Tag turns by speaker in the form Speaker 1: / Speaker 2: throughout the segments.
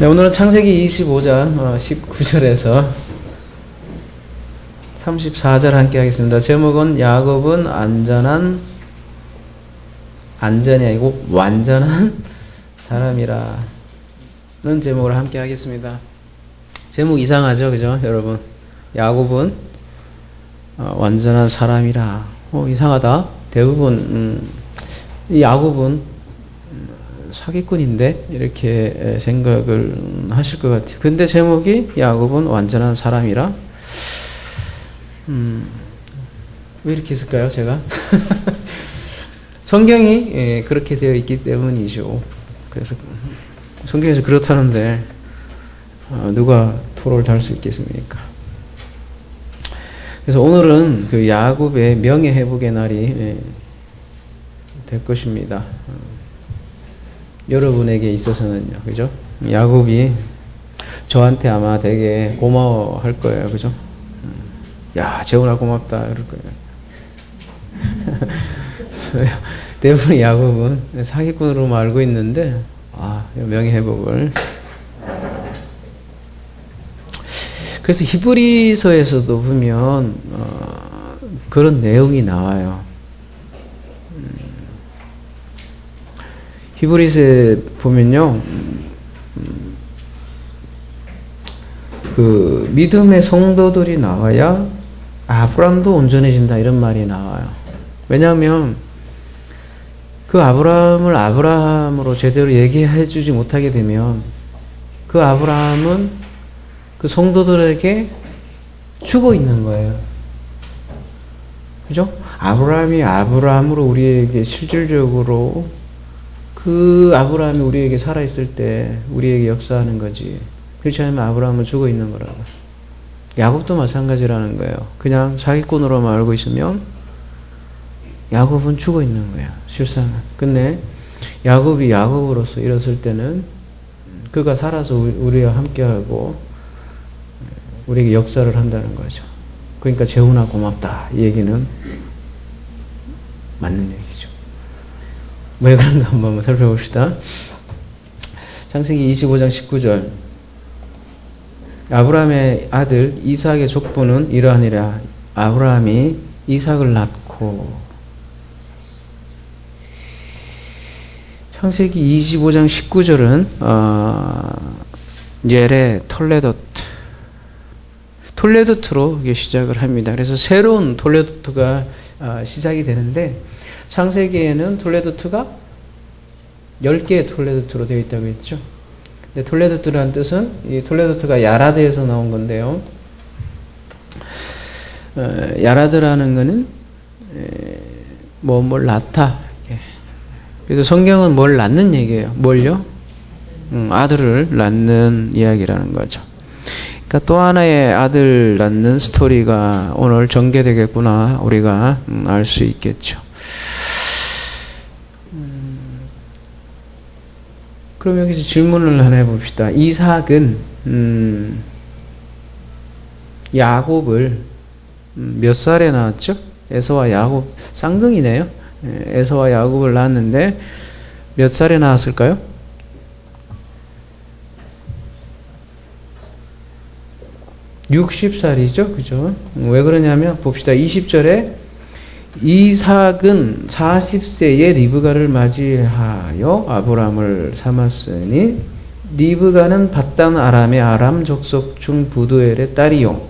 Speaker 1: 네, 오늘은 창세기 25장 19절에서 34절 함께 하겠습니다. 제목은 야곱은 안전이 아니고 완전한 사람이라는 제목으로 함께 하겠습니다. 제목 이상하죠, 그죠, 여러분? 야곱은 완전한 사람이라. 이상하다. 대부분 이 야곱은 사기꾼인데 이렇게 생각을 하실 것 같아요. 근데 제목이 야곱은 완전한 사람이라. 왜 이렇게 했을까요, 제가? 성경이 그렇게 되어 있기 때문이죠. 그래서 성경에서 그렇다는데 누가 토로를 달 수 있겠습니까? 그래서 오늘은 그 야곱의 명예회복의 날이 될 것입니다. 여러분에게 있어서는요, 그죠? 야곱이 저한테 아마 되게 고마워할 거예요, 그죠? 야, 재훈아 고맙다, 이럴 거예요. 대부분 야곱은 사기꾼으로 알고 있는데, 명예회복을. 그래서 히브리서에서도 보면, 그런 내용이 나와요. 히브리서에 보면요, 그 믿음의 성도들이 나와야 아브라함도 온전해진다, 이런 말이 나와요. 왜냐하면 그 아브라함을 아브라함으로 제대로 얘기해 주지 못하게 되면 그 아브라함은 그 성도들에게 죽어 있는 거예요. 그죠? 아브라함이 아브라함으로 우리에게 실질적으로 그 아브라함이 우리에게 살아있을 때 우리에게 역사하는 거지. 그렇지 않으면 아브라함은 죽어 있는 거라고. 야곱도 마찬가지라는 거예요. 그냥 사기꾼으로만 알고 있으면 야곱은 죽어 있는 거예요, 실상은. 근데 야곱이 야곱으로서 일었을 때는 그가 살아서 우리와 함께하고 우리에게 역사를 한다는 거죠. 그러니까 재훈아 고맙다, 이 얘기는 맞는 얘기죠. 왜 그런가 한번 살펴봅시다. 창세기 25장 19절. 아브라함의 아들 이삭의 족보는 이러하니라. 아브라함이 이삭을 낳고. 창세기 25장 19절은 예레 톨레도트로 시작을 합니다. 그래서 새로운 톨레도트가 시작이 되는데, 창세기에는 톨레도트가 10개의 톨레도트로 되어 있다고 했죠. 근데 톨레도트라는 뜻은 이 톨레도트가 야라드에서 나온 건데요. 야라드라는 거는 뭘 낳다. 그래서 성경은 뭘 낳는 얘기예요. 뭘요? 아들을 낳는 이야기라는 거죠. 그러니까 또 하나의 아들 낳는 스토리가 오늘 전개되겠구나, 우리가 알 수 있겠죠. 그럼 여기서 질문을 하나 해봅시다. 이삭은 야곱을 몇 살에 낳았죠? 에서와 야곱 쌍둥이네요. 에서와 야곱을 낳았는데 몇 살에 낳았을까요? (60살이죠) 그죠? 왜 그러냐면 봅시다. 20절에 이삭은 40세에 리브가를 맞이하여 아브람을 삼았으니 리브가는 밧단 아람의 아람 족속 중 부두엘의 딸이요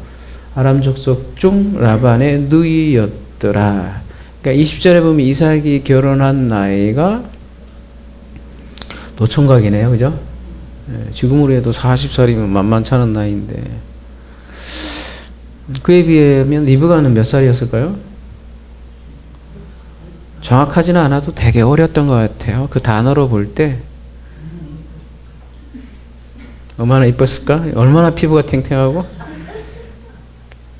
Speaker 1: 아람 족속 중 라반의 누이였더라. 그러니까 20절에 보면 이삭이 결혼한 나이가 노총각이네요, 그죠? 지금으로 해도 40살이면 만만치 않은 나이인데, 그에 비하면 리브가는 몇 살이었을까요? 정확하지는 않아도 되게 어렸던 것 같아요. 그 단어로 볼 때 얼마나 이뻤을까? 얼마나 피부가 탱탱하고.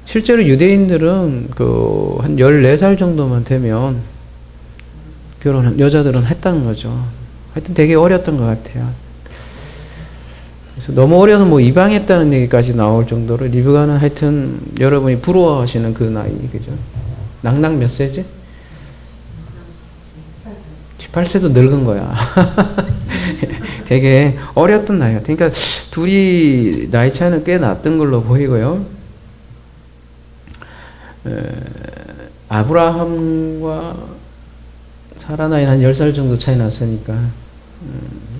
Speaker 1: 실제로 유대인들은 한 14살 정도만 되면 결혼한 여자들은 했다는 거죠. 하여튼 되게 어렸던 것 같아요. 그래서 너무 어려서 이방했다는 얘기까지 나올 정도로 리브가는 하여튼 여러분이 부러워하시는 그 나이, 그죠? 낙낙 몇 세지? 18세도 늙은 거야. 되게 어렸던 나이가. 그러니까 둘이 나이 차이는 꽤 났던 걸로 보이고요. 아브라함과 사라 나이는 한 10살 정도 차이 났으니까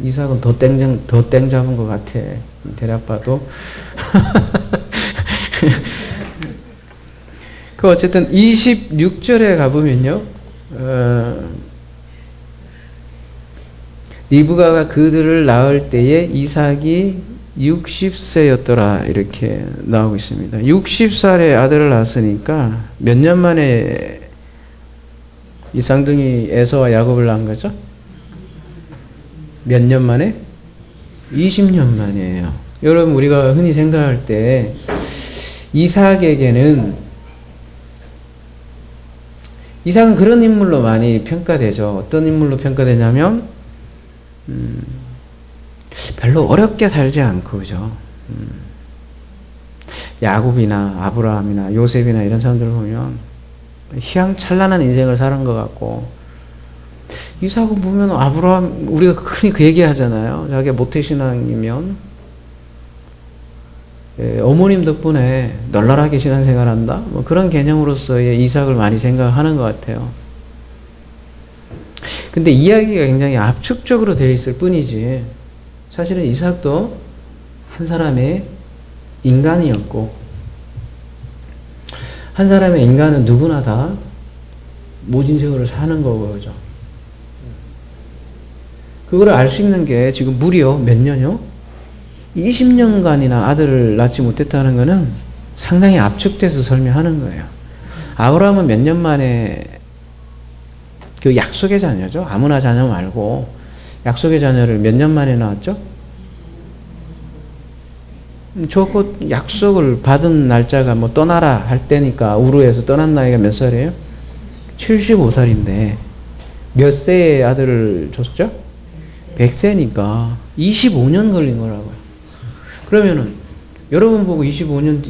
Speaker 1: 이삭은 더 땡 잡은 것 같아. 대략 봐도. 그 어쨌든 26절에 가보면요. 리브가가 그들을 낳을 때에 이삭이 60세였더라 이렇게 나오고 있습니다. 60살에 아들을 낳았으니까 몇 년 만에 이 쌍둥이 에서와 야곱을 낳은 거죠? 몇 년 만에? 20년 만이에요. 여러분 우리가 흔히 생각할 때 이삭은 그런 인물로 많이 평가되죠. 어떤 인물로 평가되냐면 별로 어렵게 살지 않고 그죠. 야곱이나 아브라함이나 요셉이나 이런 사람들을 보면 희망찬란한 인생을 사는 것 같고, 이삭은 보면 아브라함, 우리가 흔히 그 얘기 하잖아요. 자기가 모태신앙이면 어머님 덕분에 널널하게 신앙생활 한다? 뭐 그런 개념으로서의 이삭을 많이 생각하는 것 같아요. 근데 이야기가 굉장히 압축적으로 되어 있을 뿐이지, 사실은 이삭도 한 사람의 인간이었고, 한 사람의 인간은 누구나 다 모진 세월을 사는 거고, 그죠? 그거를 알 수 있는 게 지금 무려 몇 년요? 20년간이나 아들을 낳지 못했다는 거는 상당히 압축돼서 설명하는 거예요. 아브라함은 몇 년 만에 그 약속의 자녀죠. 아무나 자녀 말고 약속의 자녀를 몇 년 만에 낳았죠? 저 약속을 받은 날짜가 뭐 떠나라 할 때니까 우르에서 떠난 나이가 몇 살이에요? 75살인데 몇 세에 아들을 줬죠? 100세니까 25년 걸린 거라고요. 그러면은 여러분 보고 25년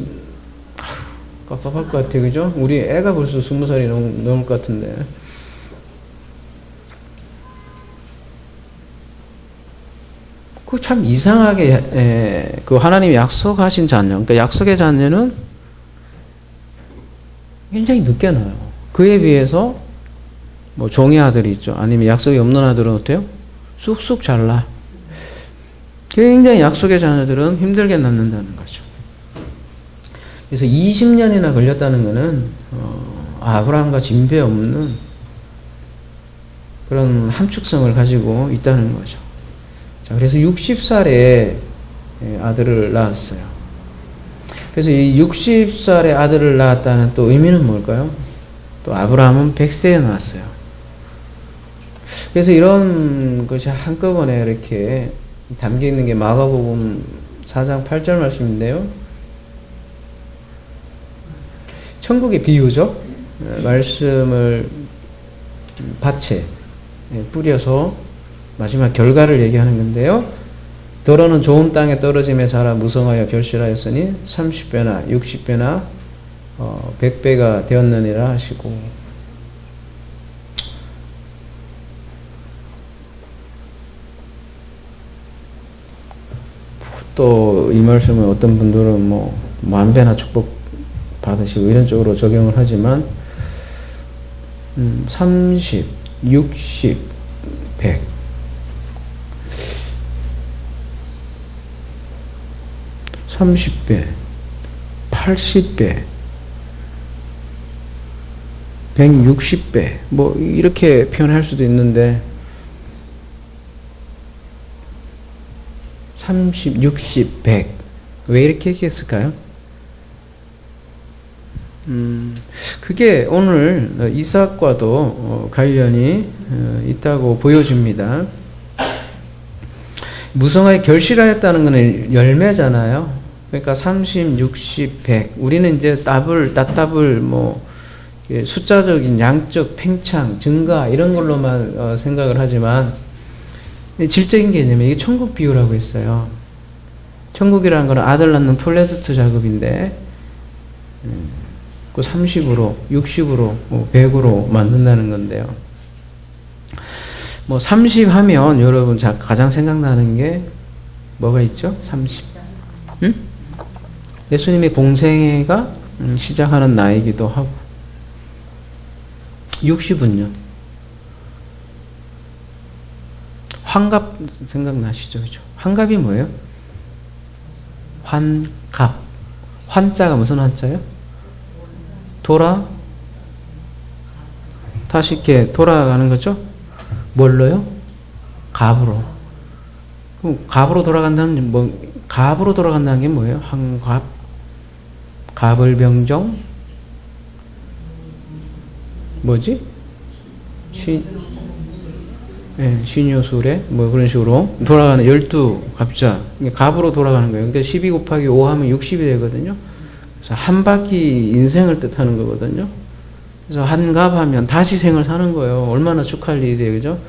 Speaker 1: 깝깝할 것 같아, 그죠? 우리 애가 벌써 20살이 넘을 것 같은데. 그 참 이상하게 그 하나님이 약속하신 자녀, 그러니까 약속의 자녀는 굉장히 늦게 나요. 그에 비해서 뭐 종의 아들이 있죠. 아니면 약속이 없는 아들은 어때요? 쑥쑥 잘나. 굉장히 약속의 자녀들은 힘들게 낳는다는 거죠. 그래서 20년이나 걸렸다는 것은 아브라함과 진배 없는 그런 함축성을 가지고 있다는 거죠. 자, 그래서 60살에 아들을 낳았어요. 그래서 이 60살에 아들을 낳았다는 또 의미는 뭘까요? 또 아브라함은 100세에 낳았어요. 그래서 이런 것이 한꺼번에 이렇게 담겨 있는 게 마가복음 4장 8절 말씀인데요. 천국의 비유죠. 말씀을 밭에 뿌려서 마지막 결과를 얘기하는 건데요. 더러는 좋은 땅에 떨어짐에 자라 무성하여 결실하였으니 30배나 60배나 100배가 되었느니라 하시고, 또 이 말씀을 어떤 분들은 뭐 만배나 축복 받으시고 이런 쪽으로 적용을 하지만 30, 60, 100 30배, 80배, 160배 뭐 이렇게 표현할 수도 있는데 30, 60, 100 왜 이렇게 얘기했을까요? 그게 오늘 이삭과도 관련이 있다고 보여집니다. 무성하게 결실하였다는 것은 열매잖아요. 그러니까 30, 60, 100 우리는 이제 따블 뭐 숫자적인 양적 팽창 증가 이런 걸로만 생각을 하지만 질적인 개념이 이게 천국 비유라고 했어요. 천국이라는 건 아들 낳는 톨레드트 작업인데 그 30으로 60으로 100으로 만든다는 건데요. 뭐 30 하면 여러분 가장 생각나는 게 뭐가 있죠? 30. 응? 예수님의 공생애가 시작하는 나이기도 하고. 60은요? 환갑 생각나시죠? 그죠? 환갑이 뭐예요? 환갑. 환자가 무슨 환자예요? 다시 이렇게 돌아가는 거죠? 뭘로요? 갑으로. 그럼 갑으로 돌아간다는 갑으로 돌아간다는 게 뭐예요? 환갑, 갑을병정, 뭐지? 신유술에 뭐 그런 식으로 돌아가는 12갑자. 갑으로 돌아가는 거예요. 근데 12 곱하기 5 하면 60이 되거든요. 그래서 한 바퀴 인생을 뜻하는 거거든요. 그래서 한갑하면 다시 생을 사는 거예요. 얼마나 축하할 일이에요. 그죠?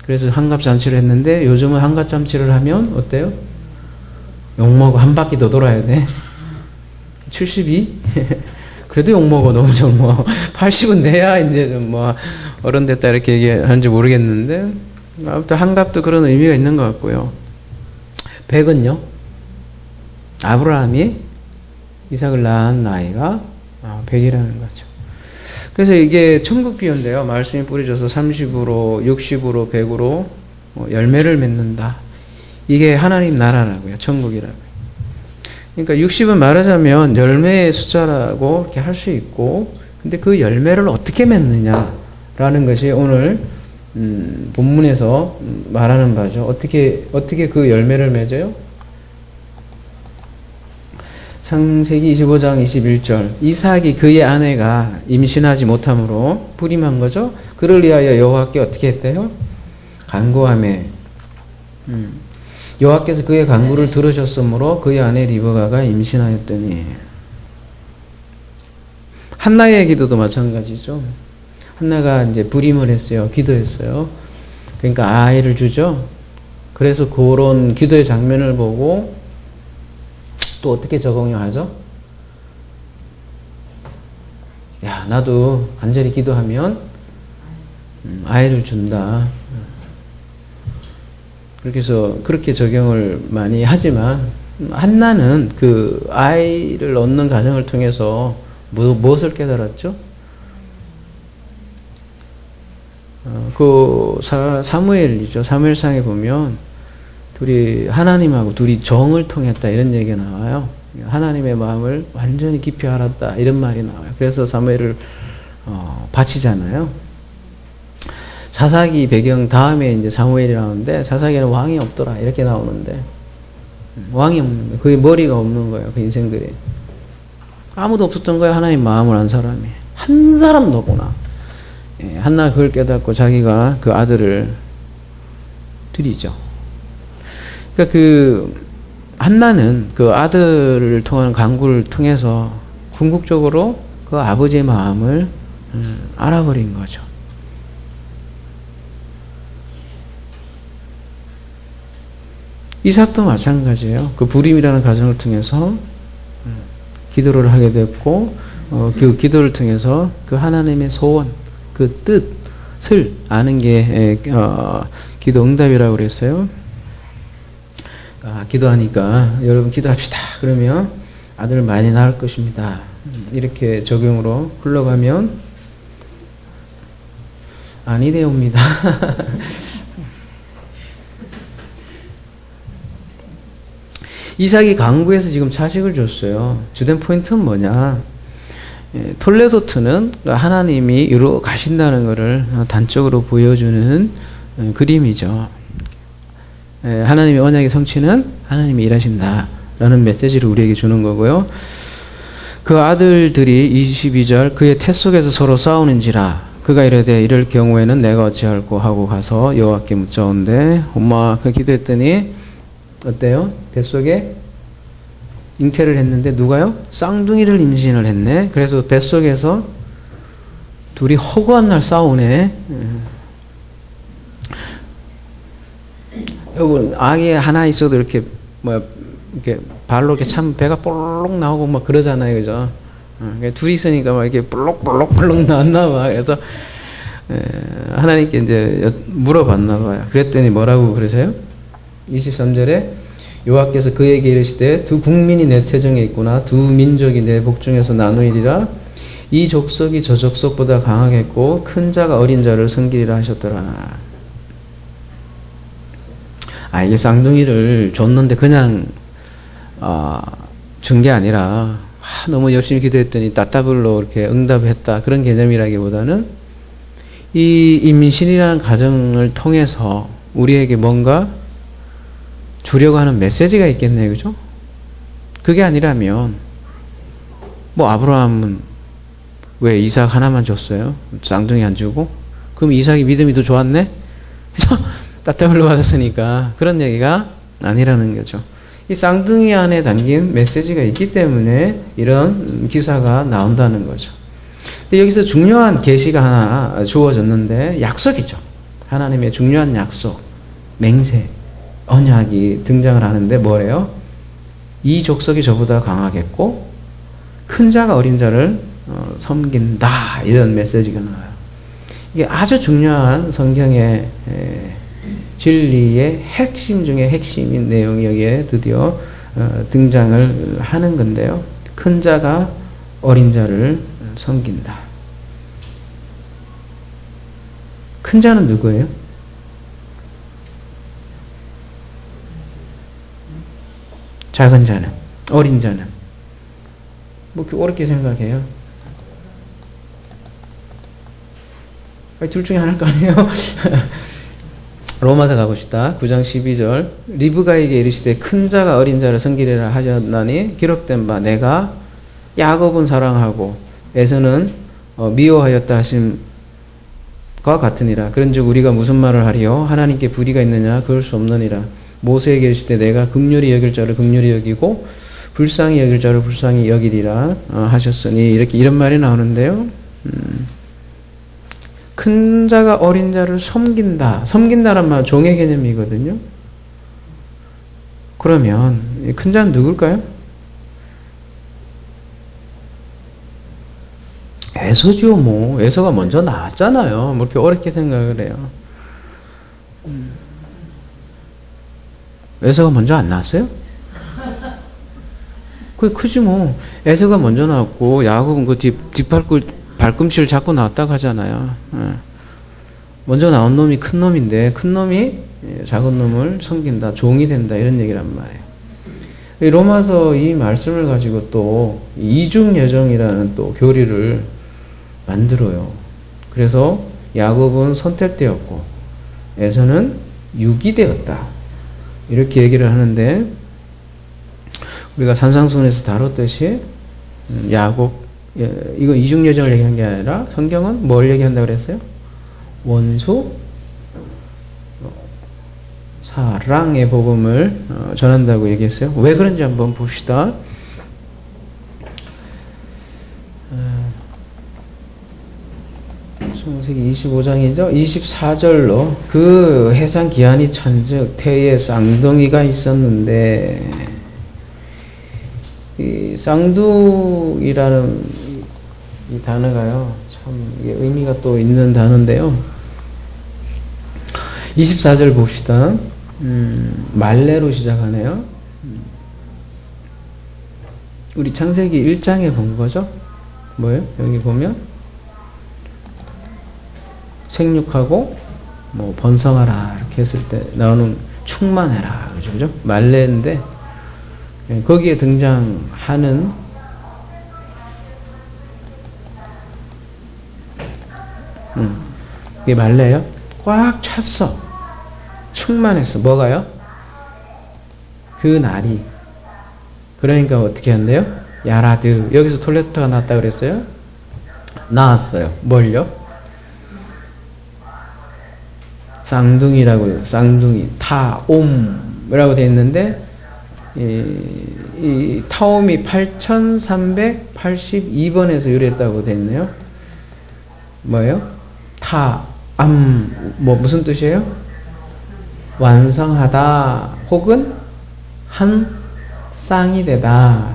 Speaker 1: 그래서 한갑잔치를 했는데 요즘은 한갑잔치를 하면 어때요? 욕먹어. 한 바퀴 더 돌아야 돼. 72? 그래도 욕먹어. 너무 적어. 80은 돼야 이제 좀 뭐 어른 됐다 이렇게 얘기하는지 모르겠는데 아무튼 한갑도 그런 의미가 있는 것 같고요. 100은요? 아브라함이 이삭을 낳은 나이가 100이라는 거죠. 그래서 이게 천국 비유인데요. 말씀이 뿌려져서 30으로 60으로 100으로 열매를 맺는다. 이게 하나님 나라라고요. 천국이라고요. 그러니까 60은 말하자면 열매의 숫자라고 이렇게 할 수 있고, 근데 그 열매를 어떻게 맺느냐라는 것이 오늘 본문에서 말하는 바죠. 어떻게 그 열매를 맺어요? 창세기 25장 21절. 이삭이 그의 아내가 임신하지 못함으로 불임한 거죠. 그를 위하여 여호와께 어떻게 했대요? 간구하매. 여호와께서 그의 간구를 들으셨으므로 그의 아내 리브가가 임신하였더니. 한나의 기도도 마찬가지죠. 한나가 이제 불임을 했어요. 기도했어요. 그러니까 아이를 주죠. 그래서 그런 기도의 장면을 보고 또 어떻게 적응을 하죠? 야, 나도 간절히 기도하면 아이를 준다. 그렇게 해서 그렇게 적용을 많이 하지만 한나는 그 아이를 얻는 과정을 통해서 무엇을 깨달았죠? 그 사무엘이죠. 사무엘상에 보면 하나님하고 둘이 정을 통했다 이런 얘기가 나와요. 하나님의 마음을 완전히 깊이 알았다 이런 말이 나와요. 그래서 사무엘을 바치잖아요. 사사기 배경 다음에 이제 사무엘이 나오는데 사사기에는 왕이 없더라 이렇게 나오는데 왕이 없는 거예요. 그의 머리가 없는 거예요. 그 인생들이 아무도 없었던 거예요. 하나님 마음을 안 사람이 한 사람도 없구나. 한나 그걸 깨닫고 자기가 그 아들을 드리죠. 그러니까 그 한나는 그 아들을 통한 간구를 통해서 궁극적으로 그 아버지의 마음을 알아버린 거죠. 이삭도 마찬가지예요. 그 불임이라는 과정을 통해서 기도를 하게 됐고 그 기도를 통해서 그 하나님의 소원, 그 뜻을 아는 게 기도 응답이라고 그랬어요. 기도하니까 여러분 기도합시다. 그러면 아들 많이 낳을 것입니다. 이렇게 적용으로 흘러가면 아니되옵니다. 이삭이 강구해서 지금 자식을 줬어요. 주된 포인트는 뭐냐? 톨레도트는 하나님이 이루어 가신다는 것을 단적으로 보여주는 그림이죠. 하나님의 언약의 성취는 하나님이 일하신다라는 메시지를 우리에게 주는 거고요. 그 아들들이 22절 그의 태 속에서 서로 싸우는지라 그가 이르되 이럴 경우에는 내가 어찌할꼬 하고 가서 여호와께 묻자온대 엄마 그 기도했더니 어때요? 뱃속에 잉태를 했는데 누가요? 쌍둥이를 임신을 했네. 그래서 뱃속에서 둘이 허구한 날 싸우네. 여러분 아기 하나 있어도 이렇게 이렇게 발로 이렇게 참 배가 볼록 나오고 막 그러잖아요, 그죠? 둘이 있으니까 막 이렇게 볼록볼록 나왔나 봐. 그래서 하나님께 이제 물어봤나 봐요. 그랬더니 뭐라고 그러세요? 23절에 여호와께서 그에게 이르시되 두 국민이 내 태정에 있구나. 두 민족이 내 복중에서 나누이리라. 이 족속이 저 족속보다 강하겠고 큰 자가 어린 자를 섬기리라 하셨더라. 이게 쌍둥이를 줬는데 그냥 준 게 아니라 너무 열심히 기도했더니 따따블로 이렇게 응답했다. 그런 개념이라기보다는 이 임신이라는 과정을 통해서 우리에게 뭔가 주려고 하는 메시지가 있겠네요. 그죠? 그게 아니라면 뭐 아브라함은 왜 이삭 하나만 줬어요? 쌍둥이 안 주고? 그럼 이삭이 믿음이 더 좋았네? 그죠? 따따블로 받았으니까 그런 얘기가 아니라는 거죠. 이 쌍둥이 안에 담긴 메시지가 있기 때문에 이런 기사가 나온다는 거죠. 근데 여기서 중요한 계시가 하나 주어졌는데 약속이죠. 하나님의 중요한 약속, 맹세, 언약이 등장을 하는데 뭐래요? 이 족속이 저보다 강하겠고 큰 자가 어린 자를 섬긴다. 이런 메시지가 나와요. 이게 아주 중요한 성경의 진리의 핵심 중에 핵심인 내용이 여기에 드디어 등장을 하는 건데요. 큰 자가 어린 자를 섬긴다. 큰 자는 누구예요? 작은 자는? 어린 자는? 뭐 그렇게 어렵게 생각해요? 둘 중에 하나일 거 아니에요? 로마서 가봅시다. 9장 12절 리브가에게 이르시되 큰 자가 어린 자를 섬기리라 하셨나니 기록된 바 내가 야곱은 사랑하고 에서는 미워하였다 하심과 같으니라. 그런즉 우리가 무슨 말을 하리요? 하나님께 불의가 있느냐? 그럴 수 없느니라. 모세에게 이르시되 내가 긍휼히 여길 자를 긍휼히 여기고 불쌍히 여길 자를 불쌍히 여기리라 하셨으니 이렇게 이런 말이 나오는데요. 큰 자가 어린 자를 섬긴다. 섬긴다란 말 종의 개념이거든요. 그러면 큰 자는 누굴까요? 에서죠. 뭐 에서가 먼저 나왔잖아요. 뭐 이렇게 어렵게 생각을 해요. 에서가 먼저 안 나왔어요? 그게 크지 뭐. 에서가 먼저 나왔고 야곱은 그 발꿈치를 잡고 나왔다고 하잖아요. 먼저 나온 놈이 큰 놈인데 큰 놈이 작은 놈을 섬긴다. 종이 된다. 이런 얘기란 말이에요. 로마서 이 말씀을 가지고 또 이중예정이라는 또 교리를 만들어요. 그래서 야곱은 선택되었고 에서는 유기되었다. 이렇게 얘기를 하는데 우리가 산상수훈에서 다뤘듯이 야곱 이건 이중예정을 얘기한 게 아니라 성경은 뭘 얘기한다고 그랬어요? 원수 사랑의 복음을 전한다고 얘기했어요. 왜 그런지 한번 봅시다. 창세기 25장이죠. 24절로 그 해상 기한이 천즉 태에 쌍둥이가 있었는데 이 쌍둥이라는 이 단어가요. 참 이게 의미가 또 있는 단어인데요. 24절 봅시다. 말레로 시작하네요. 우리 창세기 1장에 본 거죠? 뭐예요? 여기 보면 생육하고 뭐 번성하라 이렇게 했을 때 나오는 충만해라 그죠? 말레인데 거기에 등장하는 이게 말레요? 꽉 찼어. 충만했어. 뭐가요? 그 날이. 그러니까 어떻게 한대요? 야라드. 여기서 톨레토가 나왔다 그랬어요? 나왔어요. 뭘요? 쌍둥이라고요. 쌍둥이. 타옴이라고 되어 있는데 이 타옴이 8382번에서 유래했다고 되어 있네요. 뭐예요? 뭐 무슨 뜻이에요? 완성하다 혹은 한 쌍이 되다.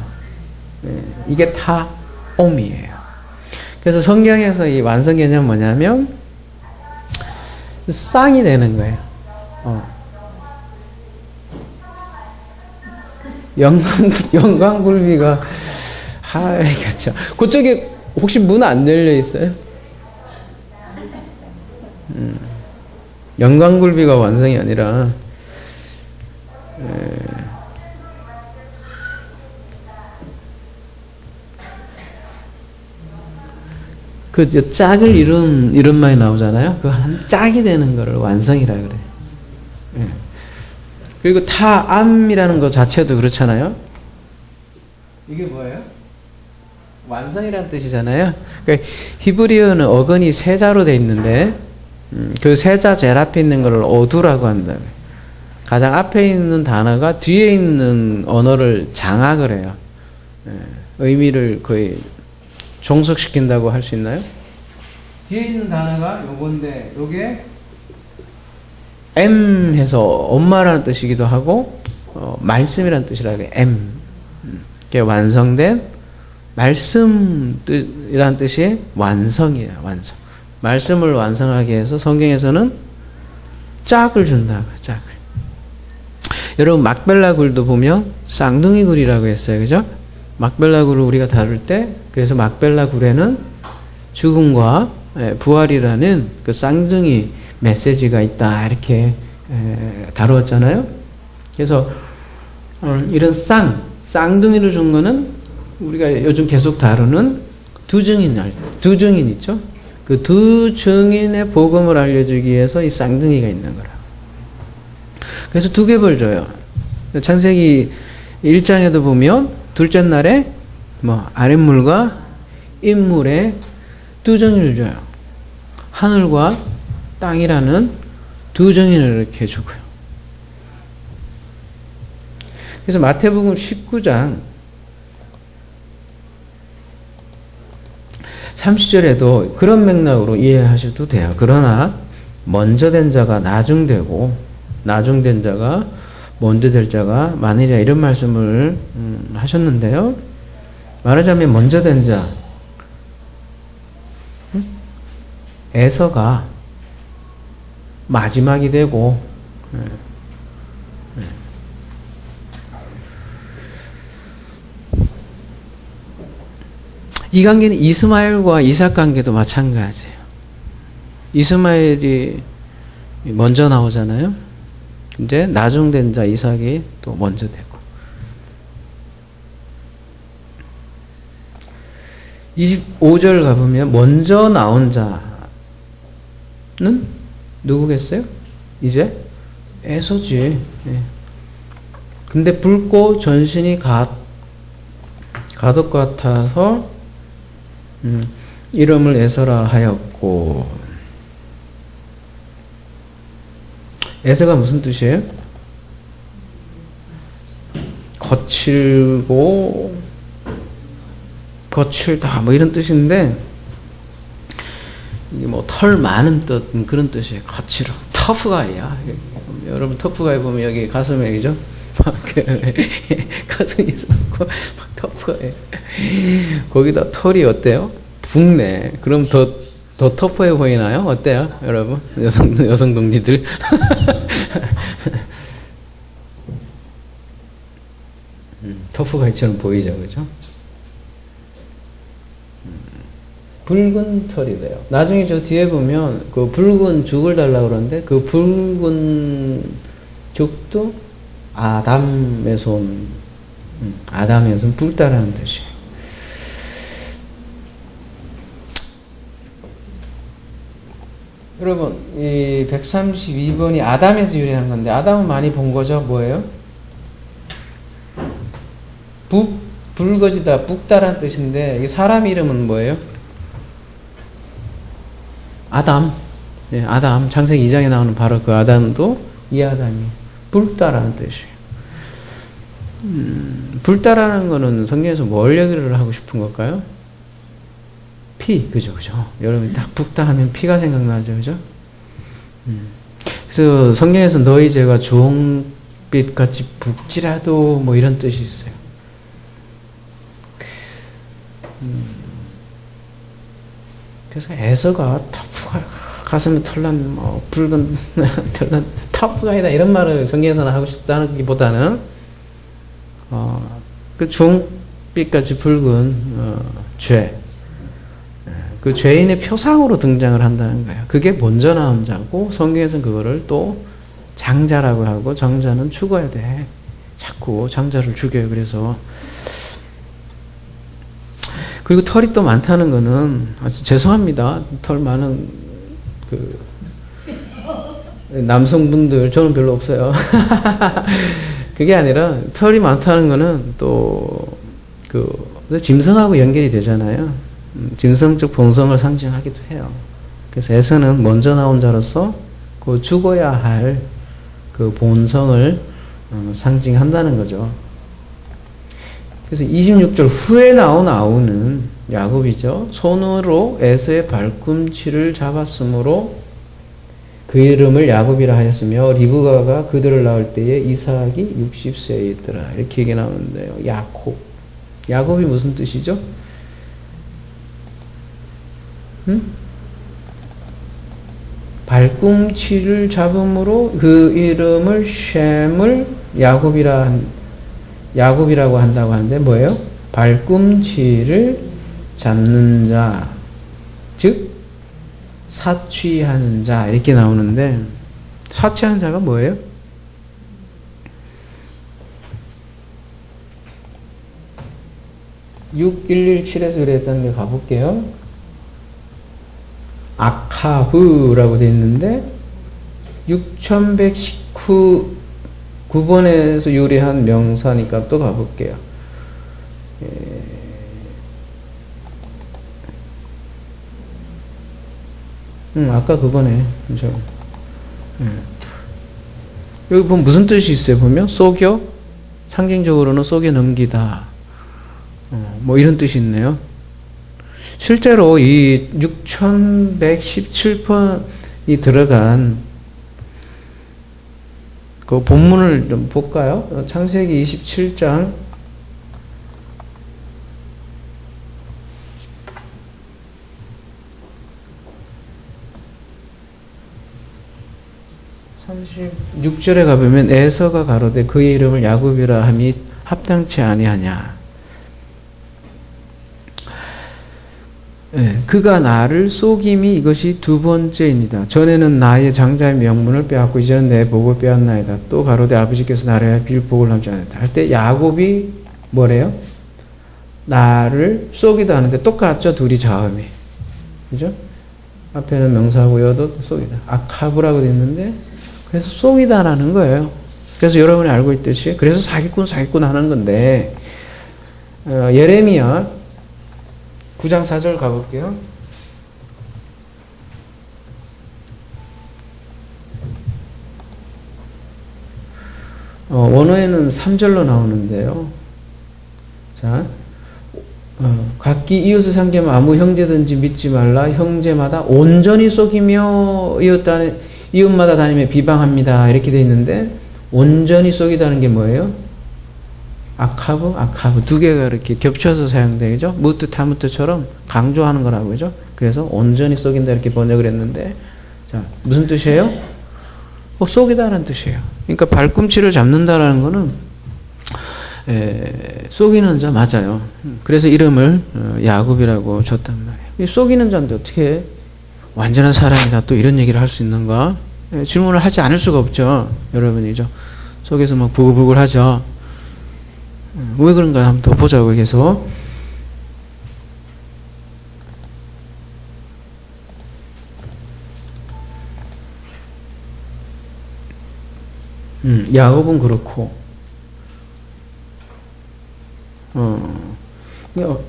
Speaker 1: 이게 타옴이에요. 그래서 성경에서 이 완성 개념은 뭐냐면 쌍이 되는 거예요. 영광굴비가, 이게 참. 그쪽에 혹시 문 안 열려 있어요? 영광굴비가 완성이 아니라, 그 짝을 이룬 말이 나오잖아요. 그 한 짝이 되는 거를 완성이라 그래요. 예. 그리고 타암이라는 것 자체도 그렇잖아요. 이게 뭐예요? 완성이라는 뜻이잖아요. 그러니까 히브리어는 어근이 세자로 돼 있는데 그 세자 제일 앞에 있는 거를 어두라고 한다. 가장 앞에 있는 단어가 뒤에 있는 언어를 장악을 해요. 예. 의미를 거의 종속시킨다고 할 수 있나요? 뒤에 있는 단어가 요건데 요게 M 해서 엄마라는 뜻이기도 하고 말씀이라는 뜻이라고 해요. M. 그게 완성된 말씀이라는 뜻이 완성이에요. 완성. 말씀을 완성하게 해서 성경에서는 짝을 준다고요. 짝을. 여러분 막벨라 굴도 보면 쌍둥이 굴이라고 했어요. 그죠? 막벨라 굴을 우리가 다룰 때 그래서 막벨라 굴에는 죽음과 부활이라는 그 쌍둥이 메시지가 있다 이렇게 다루었잖아요. 그래서 이런 쌍둥이를 준 거는 우리가 요즘 계속 다루는 두 증인 있죠. 그 두 증인의 복음을 알려주기 위해서 이 쌍둥이가 있는 거라. 그래서 두 겹을 줘요. 창세기 1장에도 보면 둘째 날에 아랫물과 인물에 두 증인을 줘요. 하늘과 땅이라는 두 증인을 이렇게 주고요. 그래서 마태복음 19장 30절에도 그런 맥락으로 이해하셔도 돼요. 그러나 먼저 된 자가 나중되고 나중된 자가 먼저 될 자가 많으리라 이런 말씀을 하셨는데요. 말하자면 먼저 된 자 에서가 마지막이 되고 이 관계는 이스마엘과 이삭 관계도 마찬가지예요. 이스마엘이 먼저 나오잖아요. 근데 나중된 자 이삭이 또 먼저 되고 25절 가보면 먼저 나온 자는 누구겠어요? 이제 에서지. 근데 붉고 전신이 가덕 같아서 이름을 에서라 하였고 에서가 무슨 뜻이에요? 거칠다 이런 뜻인데 이게 털 많은 뜻 그런 뜻이에요. 거칠어 터프가이야. 여러분 터프가이 보면 여기 가슴에 그죠? 가슴이 있고 터프가이 거기다 털이 어때요? 붓네. 그럼 더 터프해 보이나요? 어때요, 여러분? 여성 동지들. 터프가이처럼 보이죠, 그죠? 붉은 털이 돼요. 나중에 저 뒤에 보면 그 붉은 죽을 달라고 그러는데 그 붉은 죽도 아담의 손, 아담의 손 붉다라는 뜻이에요. 여러분, 이 132번이 아담에서 유래한 건데 아담은 많이 본 거죠. 뭐예요? 붉어지다, 붉다라는 뜻인데 이 사람 이름은 뭐예요? 아담. 네, 아담. 창세기 2장에 나오는 바로 그 아담도 이 아담이 붉다라는 뜻이에요. 붉다라는 거는 성경에서 뭘 얘기를 하고 싶은 걸까요? 피, 그죠. 여러분 딱 붉다 하면 피가 생각나죠, 그죠? 그래서 성경에서 너희 죄가 주홍빛 같이 붉지라도 이런 뜻이 있어요. 그래서 에서가 터프가 가슴에 털난 뭐 붉은 털난 터프가이다 이런 말을 성경에서는 하고 싶다는 기보다는 그 중빛같이 붉은 죄, 그 죄인의 표상으로 등장을 한다는 거예요. 그게 먼저 나온 자고 성경에서는 그거를 또 장자라고 하고 장자는 죽어야 돼. 자꾸 장자를 죽여요. 그래서 그리고 털이 또 많다는 거는 아주 죄송합니다. 털 많은 그 남성분들 저는 별로 없어요. 그게 아니라 털이 많다는 거는 또 그 짐승하고 연결이 되잖아요. 짐승적 본성을 상징하기도 해요. 그래서 에서는 먼저 나온 자로서 그 죽어야 할 그 본성을 상징한다는 거죠. 그래서 26절 후에 나온 아우는 야곱이죠. 손으로 에서의 발꿈치를 잡았으므로 그 이름을 야곱이라 하였으며 리브가가 그들을 낳을 때에 이삭이 60세에 있더라. 이렇게 얘기 나오는데요. 야곱이 무슨 뜻이죠? 발꿈치를 잡음으로 그 이름을 셈을 야곱이라고 한다고 하는데 뭐예요? 발꿈치를 잡는 자, 즉 사취하는 자 이렇게 나오는데 사취하는 자가 뭐예요? (6.117에서) 그랬다는 데 가볼게요. 아카브라고 되어 있는데 6119번에서 요리한 명사니까 또 가볼게요. 아까 그거네. 그죠? 여기 보면 무슨 뜻이 있어요? 보면 속여, 상징적으로는 속여 넘기다. 뭐 이런 뜻이 있네요. 실제로 이 6117번이 들어간 그 본문을 좀 볼까요? 창세기 27장 36절에 가보면 에서가 가로되 그의 이름을 야곱이라 함이 합당치 아니하냐. 그가 나를 속임이 이것이 두 번째입니다. 전에는 나의 장자의 명분을 빼앗고 이제는 내 복을 빼앗나이다. 또 가로되 아버지께서 나를 빌 복을 남지 않았다. 할 때 야곱이 뭐래요? 나를 속이다 하는데 똑같죠? 둘이 자음이. 그죠? 앞에는 명사하고 여도 속이다. 아카브라고 되어 있는데 그래서 속이다라는 거예요. 그래서 여러분이 알고 있듯이 그래서 사기꾼 하는 건데 예레미야 9장 4절 가볼게요. 원어에는 3절로 나오는데요. 자, 각기 이웃을 상기하면 아무 형제든지 믿지 말라. 형제마다 온전히 속이며 이웃마다 다니며 비방합니다. 이렇게 되어 있는데 온전히 속이다는 게 뭐예요? 아카브 두 개가 이렇게 겹쳐서 사용되죠. 무트 타무트처럼 강조하는 거라고 그죠. 그래서 온전히 속인다 이렇게 번역을 했는데 자 무슨 뜻이에요? 속이다라는 뜻이에요. 그러니까 발꿈치를 잡는다라는 거는 속이는 자 맞아요. 그래서 이름을 야곱이라고 줬단 말이에요. 속이는 자인데 어떻게 완전한 사람이다 또 이런 얘기를 할 수 있는가? 질문을 하지 않을 수가 없죠. 여러분이죠. 속에서 막 부글부글 하죠. 왜 그런가 한번 더 보자고 계속. 야곱은 그렇고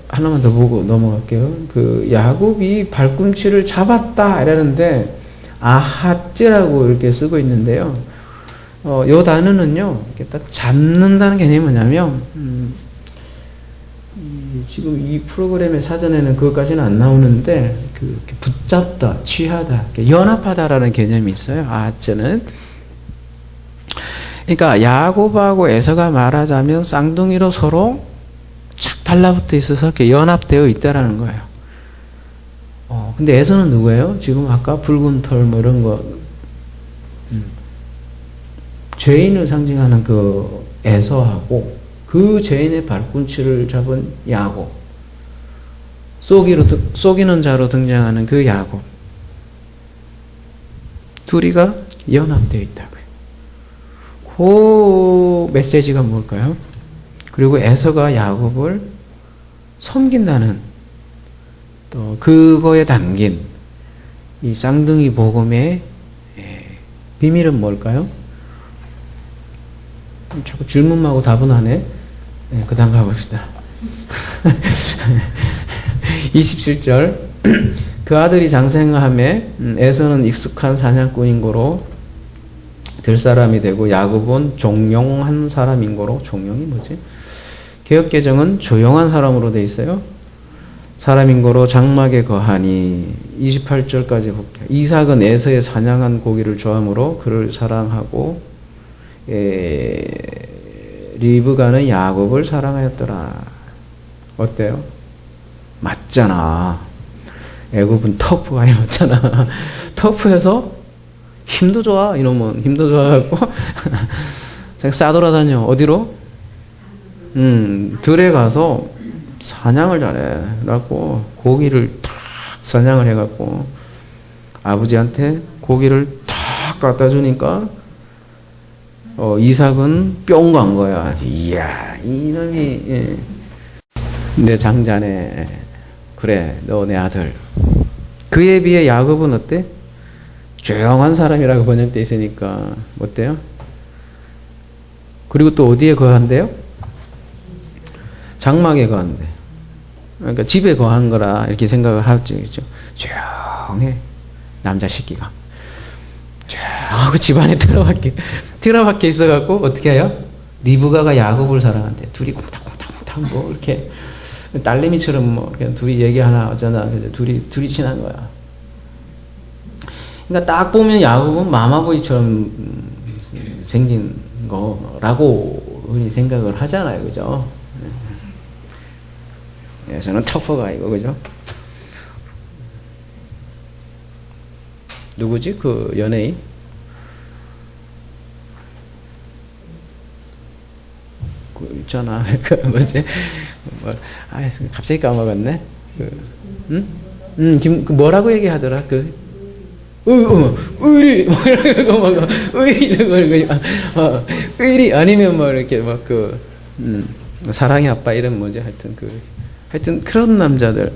Speaker 1: 하나만 더 보고 넘어갈게요. 그 야곱이 발꿈치를 잡았다 이러는데 아하츠라고 이렇게 쓰고 있는데요. 요 단어는요, 이렇게 딱 잡는다는 개념이 뭐냐면, 지금 이 프로그램의 사전에는 그것까지는 안 나오는데, 이렇게 붙잡다, 취하다, 이렇게 연합하다라는 개념이 있어요. 아하츠는. 그러니까 야곱하고 에서가 말하자면 쌍둥이로 서로 착 달라붙어 있어서 이렇게 연합되어 있다라는 거예요. 근데 에서는 누구예요? 지금 아까 붉은 털 뭐 이런 거 죄인을 상징하는 그 에서하고 그 죄인의 발꿈치를 잡은 야곱, 속이는 자로 등장하는 그 야곱, 둘이가 연합되어 있다고요. 그 메시지가 뭘까요? 그리고 에서가 야곱을 섬긴다는 또 그거에 담긴 이 쌍둥이 복음의 비밀은 뭘까요? 자꾸 질문하고 답은 하네. 그 다음 가봅시다. 27절 그 아들이 장생함에 에서는 익숙한 사냥꾼인고로 들사람이 되고 야곱은 종용한 사람인고로. 종용이 뭐지? 개역개정은 조용한 사람으로 돼 있어요. 사람인고로 장막에 거하니. 28절까지 볼게요. 이삭은 에서의 사냥한 고기를 좋아하므로 그를 사랑하고 리브가는 야곱을 사랑하였더라. 어때요? 맞잖아. 애굽은 터프가 맞잖아. 터프해서 힘도 좋아. 이놈은 힘도 좋아갖고 그냥 싸돌아다녀. 어디로? 들에 가서 사냥을 잘해. 그래갖고 고기를 탁 사냥을 해갖고 아버지한테 고기를 탁 갖다 주니까 이삭은 뿅 간 거야. 이야, 이놈이 내 장자네. 그래, 너 내 아들. 그에 비해 야곱은 어때? 조용한 사람이라고 번역되어 있으니까 어때요? 그리고 또 어디에 거한대요? 장막에 거한대. 그러니까 집에 거한 거라 이렇게 생각을 하죠. 조용해. 남자 새끼가. 조용하고 집 안에 틀어박혀 있어갖고 어떻게 해요? 리브가가 야곱을 사랑한대. 둘이 콩닥콩닥콩닥 뭐 이렇게 딸내미처럼 뭐 이렇게 둘이 얘기하나 어쩌나 둘이 친한 거야. 그러니까 딱 보면 야곱은 마마보이처럼 생긴 거라고 우리 생각을 하잖아요, 그죠? 저는 터프가 이거 그죠? 누구지 그 연예인? 그 있잖아. 그 뭐지? 갑자기 까먹었네. 그 뭐라고 얘기하더라? 의리 뭐 이런 거 막 의리 이런 거 의리 아니면 뭐 이렇게 막 사랑의 아빠 이런 뭐지? 하여튼 그런 남자들.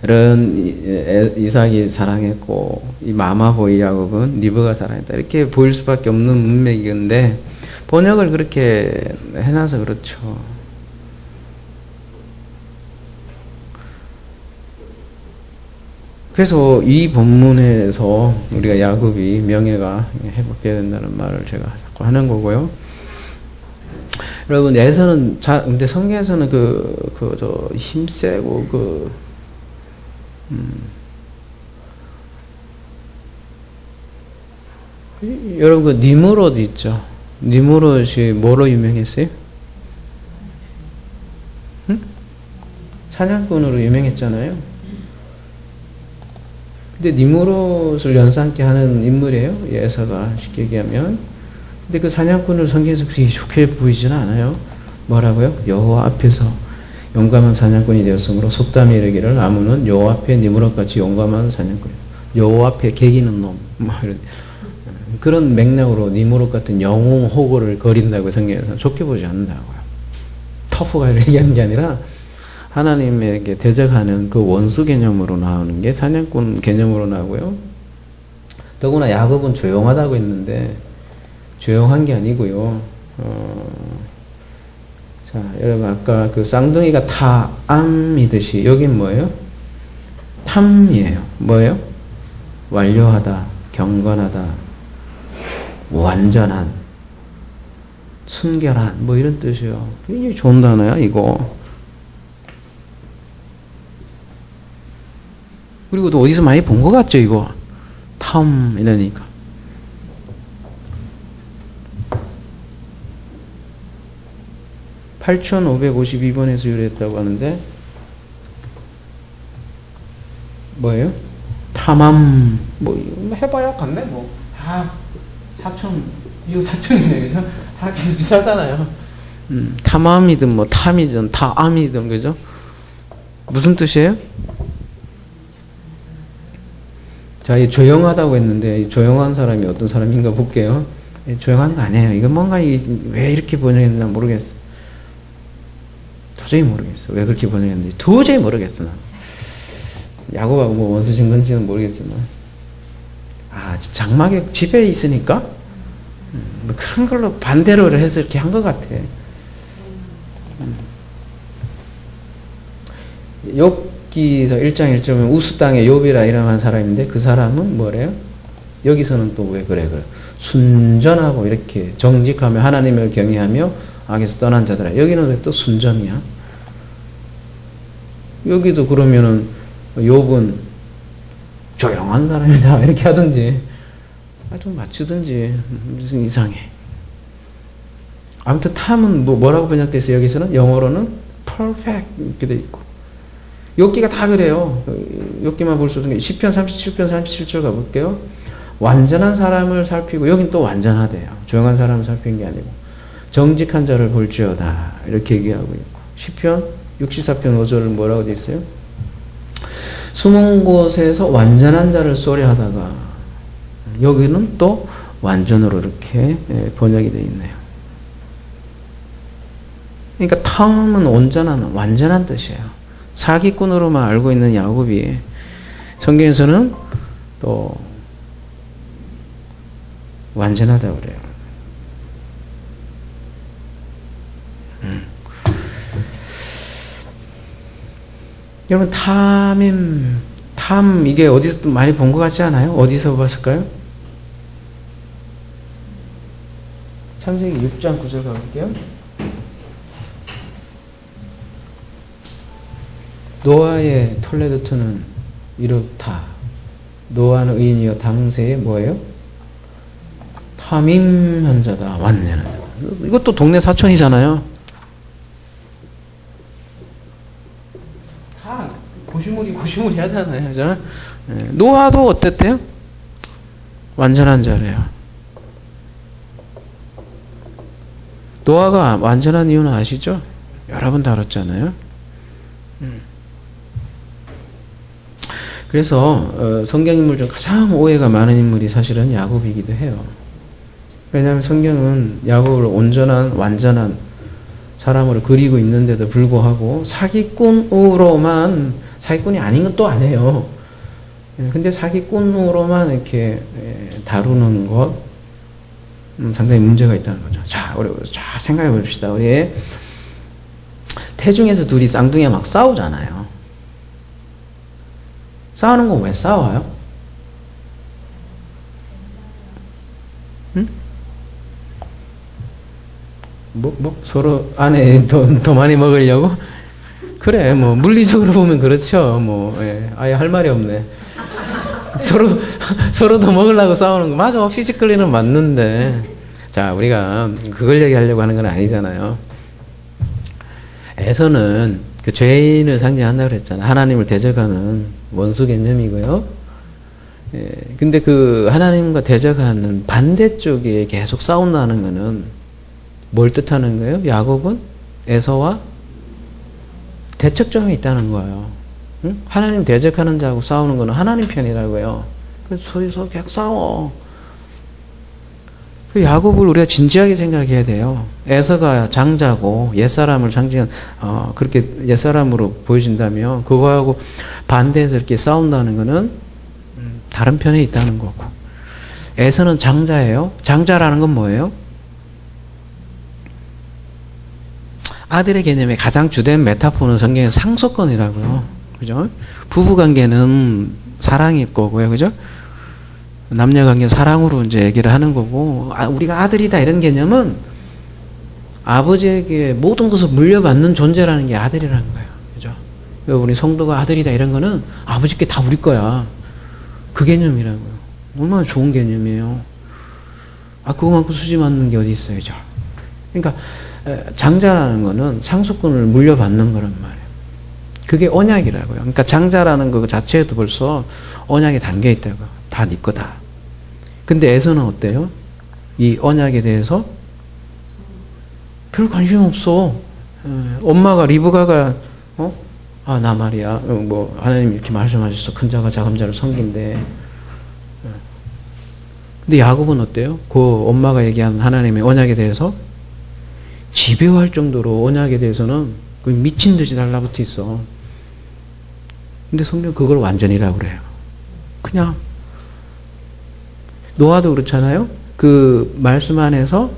Speaker 1: 이런 이삭이 사랑했고 이 마마보이 야곱은 리브가 사랑했다. 이렇게 보일 수밖에 없는 문맥인데 번역을 그렇게 해놔서 그렇죠. 그래서 이 본문에서 우리가 야곱이 명예가 회복되어야 된다는 말을 제가 자꾸 하는 거고요. 여러분, 에서는 근데 성경에서는 힘세고 여러분 그 니므롯 있죠. 니므롯이 뭐로 유명했어요? 사냥꾼으로 유명했잖아요. 근데 니므롯을 연상케 하는 인물이에요. 에서가 쉽게 얘기하면. 근데 그 사냥꾼을 성경에서 그렇게 좋게 보이지는 않아요. 뭐라고요? 여호와 앞에서 용감한 사냥꾼이 되었으므로 속담이 이르기를 아무는 여호와 앞에 니므롯같이 용감한 사냥꾼, 여호와 앞에 개기는 놈, 뭐 이런 그런 맥락으로 니므롯 같은 영웅 호구를 거린다고 성경에서 좋게 보지 않는다고요. 터프가 얘기하는 게 아니라 하나님에게 대적하는 그 원수 개념으로 나오는 게 사냥꾼 개념으로 나오고요. 더구나 야곱은 조용하다고 했는데 조용한 게 아니고요. 자, 여러분 아까 그 쌍둥이가 타암이듯이 여긴 뭐예요? 탐이에요. 뭐예요? 완료하다, 경건하다, 완전한, 순결한 뭐 이런 뜻이요. 굉장히 좋은 단어야 이거. 그리고 또 어디서 많이 본 것 같죠 이거. 탐 이러니까. (8552번에서) 유래했다고 하는데 뭐예요? 탐함. 뭐 해봐야 같네. 뭐 다 사촌 이웃 사촌이네, 그죠? 다 비슷비슷하잖아요. 탐함이든 뭐 탐이든 다암이든, 그죠? 무슨 뜻이에요? 자, 이 조용하다고 했는데 이 조용한 사람이 어떤 사람인가 볼게요. 조용한 거 아니에요. 이건 뭔가 왜 이렇게 번역했나 모르겠어. 도저히 모르겠어. 왜 그렇게 번역했는지 도저히 모르겠어. 야곱하고 뭐 원수신 건지는 모르겠지만, 장막에 집에 있으니까 뭐 그런 걸로 반대로 해서 이렇게 한 것 같아. 욥기서 1장 1절에 우스 땅에 욥이라 이름한 사람인데 그 사람은 뭐래요? 여기서는 또 왜 그래? 순전하고 이렇게 정직하며 하나님을 경외하며 악에서 떠난 자들아. 여기는 왜 또 순전이야? 여기도 그러면은 욥은 조용한 사람이다 이렇게 하든지 좀 맞추든지 무슨 이상해. 아무튼 탐은 뭐라고 번역돼 있어요? 여기서는 영어로는 perfect 이렇게 돼 있고, 욥기가 다 그래요. 욥기만 볼 수 없는 게 시편 37편 37절 가볼게요. 완전한 사람을 살피고, 여긴 또 완전하대요. 조용한 사람을 살피는 게 아니고 정직한 자를 볼지어다 이렇게 얘기하고 있고, 시편 64편 5절은 뭐라고 돼 있어요? 숨은 곳에서 완전한 자를 쏘려 하다가, 여기는 또 완전으로 이렇게 번역이 되어 있네요. 그러니까 탐은 온전한, 완전한 뜻이에요. 사기꾼으로만 알고 있는 야곱이 성경에서는 또 완전하다고 그래요. 여러분, 탐 이게 어디서 많이 본 것 같지 않아요? 어디서 봤을까요? 창세기 6장 9절 가볼게요. 노아의 톨레도트는 이렇다. 노아는 의인이여 당세에 뭐예요? 탐임한 자다. 완전한 자다. 이것도 동네 사촌이잖아요. 다 고시무리 하잖아요. 그죠? 노아도 어땠대요? 완전한 자래요. 노아가 완전한 이유는 아시죠? 여러 번 다뤘잖아요. 그래서 성경 인물 중 가장 오해가 많은 인물이 사실은 야곱이기도 해요. 왜냐하면 성경은 야곱을 온전한 완전한 사람으로 그리고 있는데도 불구하고 사기꾼으로만, 사기꾼이 아닌 건 또 아니에요. 근데 사기꾼으로만 이렇게 다루는 것, 상당히 문제가 있다는 거죠. 자, 우리 생각해 봅시다. 우리 태중에서 둘이 쌍둥이가 막 싸우잖아요. 싸우는 건 왜 싸워요? 응? 서로 안에 더 많이 먹으려고? 그래, 뭐 물리적으로 보면 그렇죠. 아예 할 말이 없네. 서로 더 먹으려고 싸우는 거 맞아. 피지컬리는 맞는데, 자, 우리가 그걸 얘기하려고 하는 건 아니잖아요. 에서는 그 죄인을 상징한다고 그랬잖아. 하나님을 대적하는 원수 개념이고요. 근데 그 하나님과 대적하는 반대쪽에 계속 싸운다는 거는 뭘 뜻하는 거예요? 야곱은 에서와 대척점에 있다는 거예요. 응? 하나님 대적하는 자하고 싸우는 거는 하나님 편이라고요. 그래서 서로 계속 싸워. 그 야곱을 우리가 진지하게 생각해야 돼요. 에서가 장자고 옛사람을 상징한 그렇게 옛사람으로 보여진다면 그거하고 반대해서 이렇게 싸운다는 거는 다른 편에 있다는 거고, 에서는 장자예요. 장자라는 건 뭐예요? 아들의 개념의 가장 주된 메타포는 성경의 상속권이라고요. 그죠? 부부관계는 사랑일 거고요. 그죠? 남녀관계 사랑으로 이제 얘기를 하는 거고, 우리가 아들이다 이런 개념은 아버지에게 모든 것을 물려받는 존재라는 게 아들이라는 거예요. 그죠? 우리 성도가 아들이다 이런 거는 아버지께 다 우리 거야. 그 개념이라고요. 얼마나 좋은 개념이에요. 그거만큼 수지 맞는 게 어디 있어요. 그죠? 그러니까 장자라는 거는 상속권을 물려받는 거란 말이에요. 그게 언약이라고요. 그러니까 장자라는 그 자체에도 벌써 언약이 담겨 있다고요. 다 네 거다. 근데 에서는 어때요? 이 언약에 대해서 별 관심 없어. 엄마가 리브가가 나 말이야. 뭐 하나님 이렇게 말씀하셔서 큰 자가 작은 자를 섬긴대. 근데 야곱은 어때요? 그 엄마가 얘기한 하나님의 언약에 대해서 집요할 정도로 언약에 대해서는 미친 듯이 달라붙어 있어. 근데 성경 그걸 완전이라고 그래요. 그냥 노아도 그렇잖아요. 그 말씀 안에서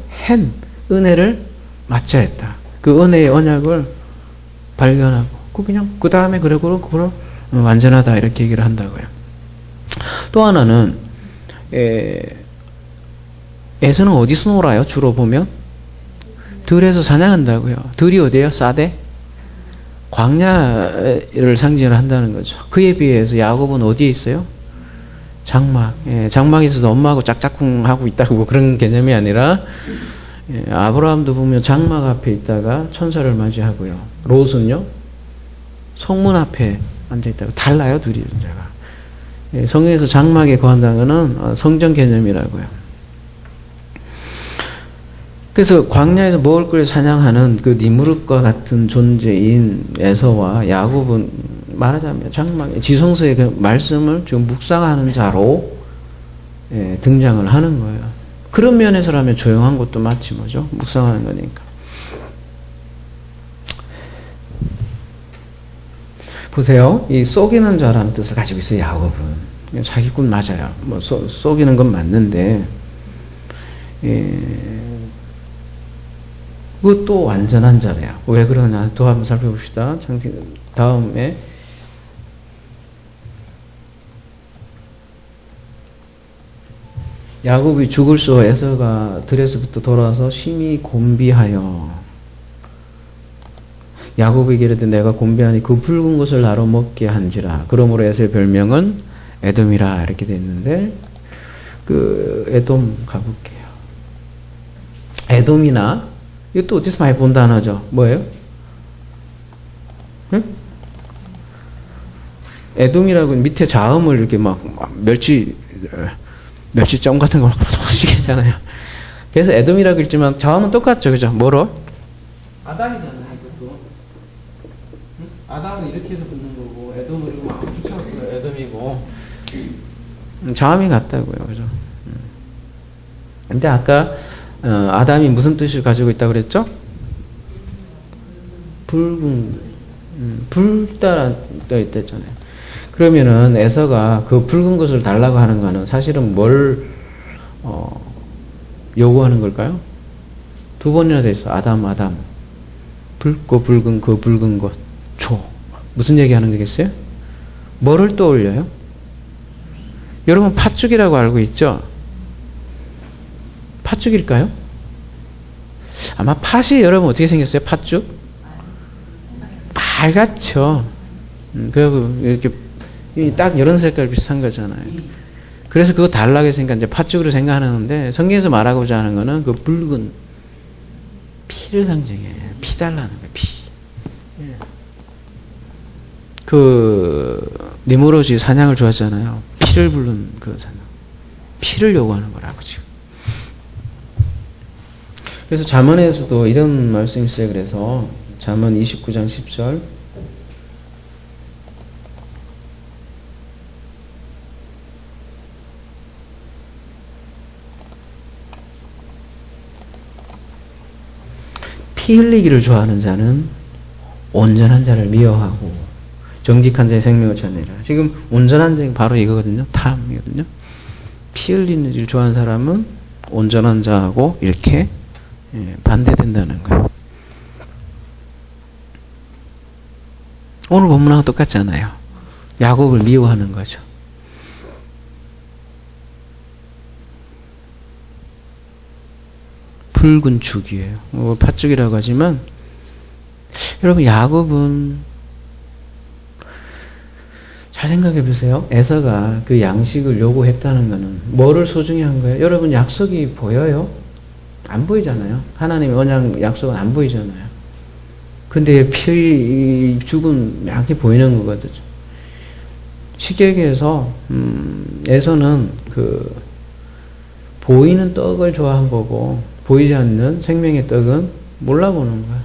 Speaker 1: 은혜를 맞춰야 했다. 그 은혜의 언약을 발견하고 그냥 그 다음에 그걸 완전하다 이렇게 얘기를 한다고요. 또 하나는 에서는 어디서 놀아요? 주로 보면 들에서 사냥한다고요. 들이 어디예요? 사대? 광야를 상징을 한다는 거죠. 그에 비해서 야곱은 어디에 있어요? 장막. 장막에 있어서 엄마하고 짝짝꿍 하고 있다고 그런 개념이 아니라 아브라함도 보면 장막 앞에 있다가 천사를 맞이하고요. 롯은요? 성문 앞에 앉아있다고. 달라요, 둘이. 성경에서 장막에 거한다는 것은 성전 개념이라고요. 그래서 광야에서 먹을 걸 사냥하는 그 니무롯과 같은 존재인 에서와 야곱은 말하자면 장막에 지성서의 그 말씀을 지금 묵상하는 자로 등장을 하는 거예요. 그런 면에서라면 조용한 것도 맞지 뭐죠? 묵상하는 거니까. 보세요. 이 속이는 자라는 뜻을 가지고 있어요. 야곱은. 사기꾼 맞아요. 뭐 속이는 건 맞는데 그것도 완전한 자래요. 왜 그러냐? 또 한번 살펴봅시다. 다음에 야곱이 죽을소 에서가 들에서부터 돌아와서 심히 곤비하여 야곱에게 이르되 내가 곤비하니 그 붉은 것을 나로 먹게 한지라. 그러므로 에서의 별명은 에돔이라 이렇게 돼 있는데 그 에돔 가볼게요. 에돔이나 이것도 어디서 많이 본 단어죠. 뭐예요? 응? 에돔이라고 밑에 자음을 이렇게 막 멸치점 같은 걸 시키잖아요. 그래서 에돔이라고 읽지만 자음은 똑같죠. 그죠? 뭐로? 아담이잖아요. 이것도. 응? 아담은 이렇게 해서 붙는 거고 에돔을 막 붙여갖고 에돔이고 자음이 같다고요. 그죠? 근데 아까 아담이 무슨 뜻을 가지고 있다고 그랬죠? 불다란 뜻 있잖아요. 그러면은 에서가 그 붉은 것을 달라고 하는 거는 사실은 뭘 요구하는 걸까요? 두 번이나 돼 있어. 아담. 붉고 붉은 그 붉은 것 줘. 무슨 얘기하는 거겠어요? 뭐를 떠올려요? 여러분 팥죽이라고 알고 있죠? 팥죽일까요? 아마 팥이 여러분 어떻게 생겼어요? 팥죽? 빨갛죠. 그리고 이렇게 딱 이런 색깔 비슷한 거잖아요. 그래서 그거 달라고 했으니까 이제 팥죽으로 생각하는데 성경에서 말하고자 하는 거는 그 붉은 피를 상징해요. 피 달라는 거예요. 피. 그 니무롯이 사냥을 좋아하잖아요. 피를 부른 그 사냥. 피를 요구하는 거라고 지금. 그래서 잠언에서도 이런 말씀이 있어요. 그래서 잠언 29장 10절 피 흘리기를 좋아하는 자는 온전한 자를 미워하고 정직한 자의 생명을 찾느니라. 지금 온전한 자가 바로 이거거든요. 탐이거든요. 피 흘리는 일을 좋아하는 사람은 온전한 자하고 이렇게 반대된다는 거예요. 오늘 본문하고 똑같잖아요. 야곱을 미워하는 거죠. 붉은 죽이에요. 팥죽이라고 하지만 여러분 야곱은 잘 생각해 보세요. 에서가 그 양식을 요구했다는 것은 뭐를 소중히 한 거예요? 여러분 약속이 보여요? 안 보이잖아요. 하나님의 언약 약속은 안 보이잖아요. 근데 피 죽은 약이 보이는 거거든요. 식약에서 에서는 그 보이는 떡을 좋아한 거고 보이지 않는 생명의 떡은 몰라보는 거야.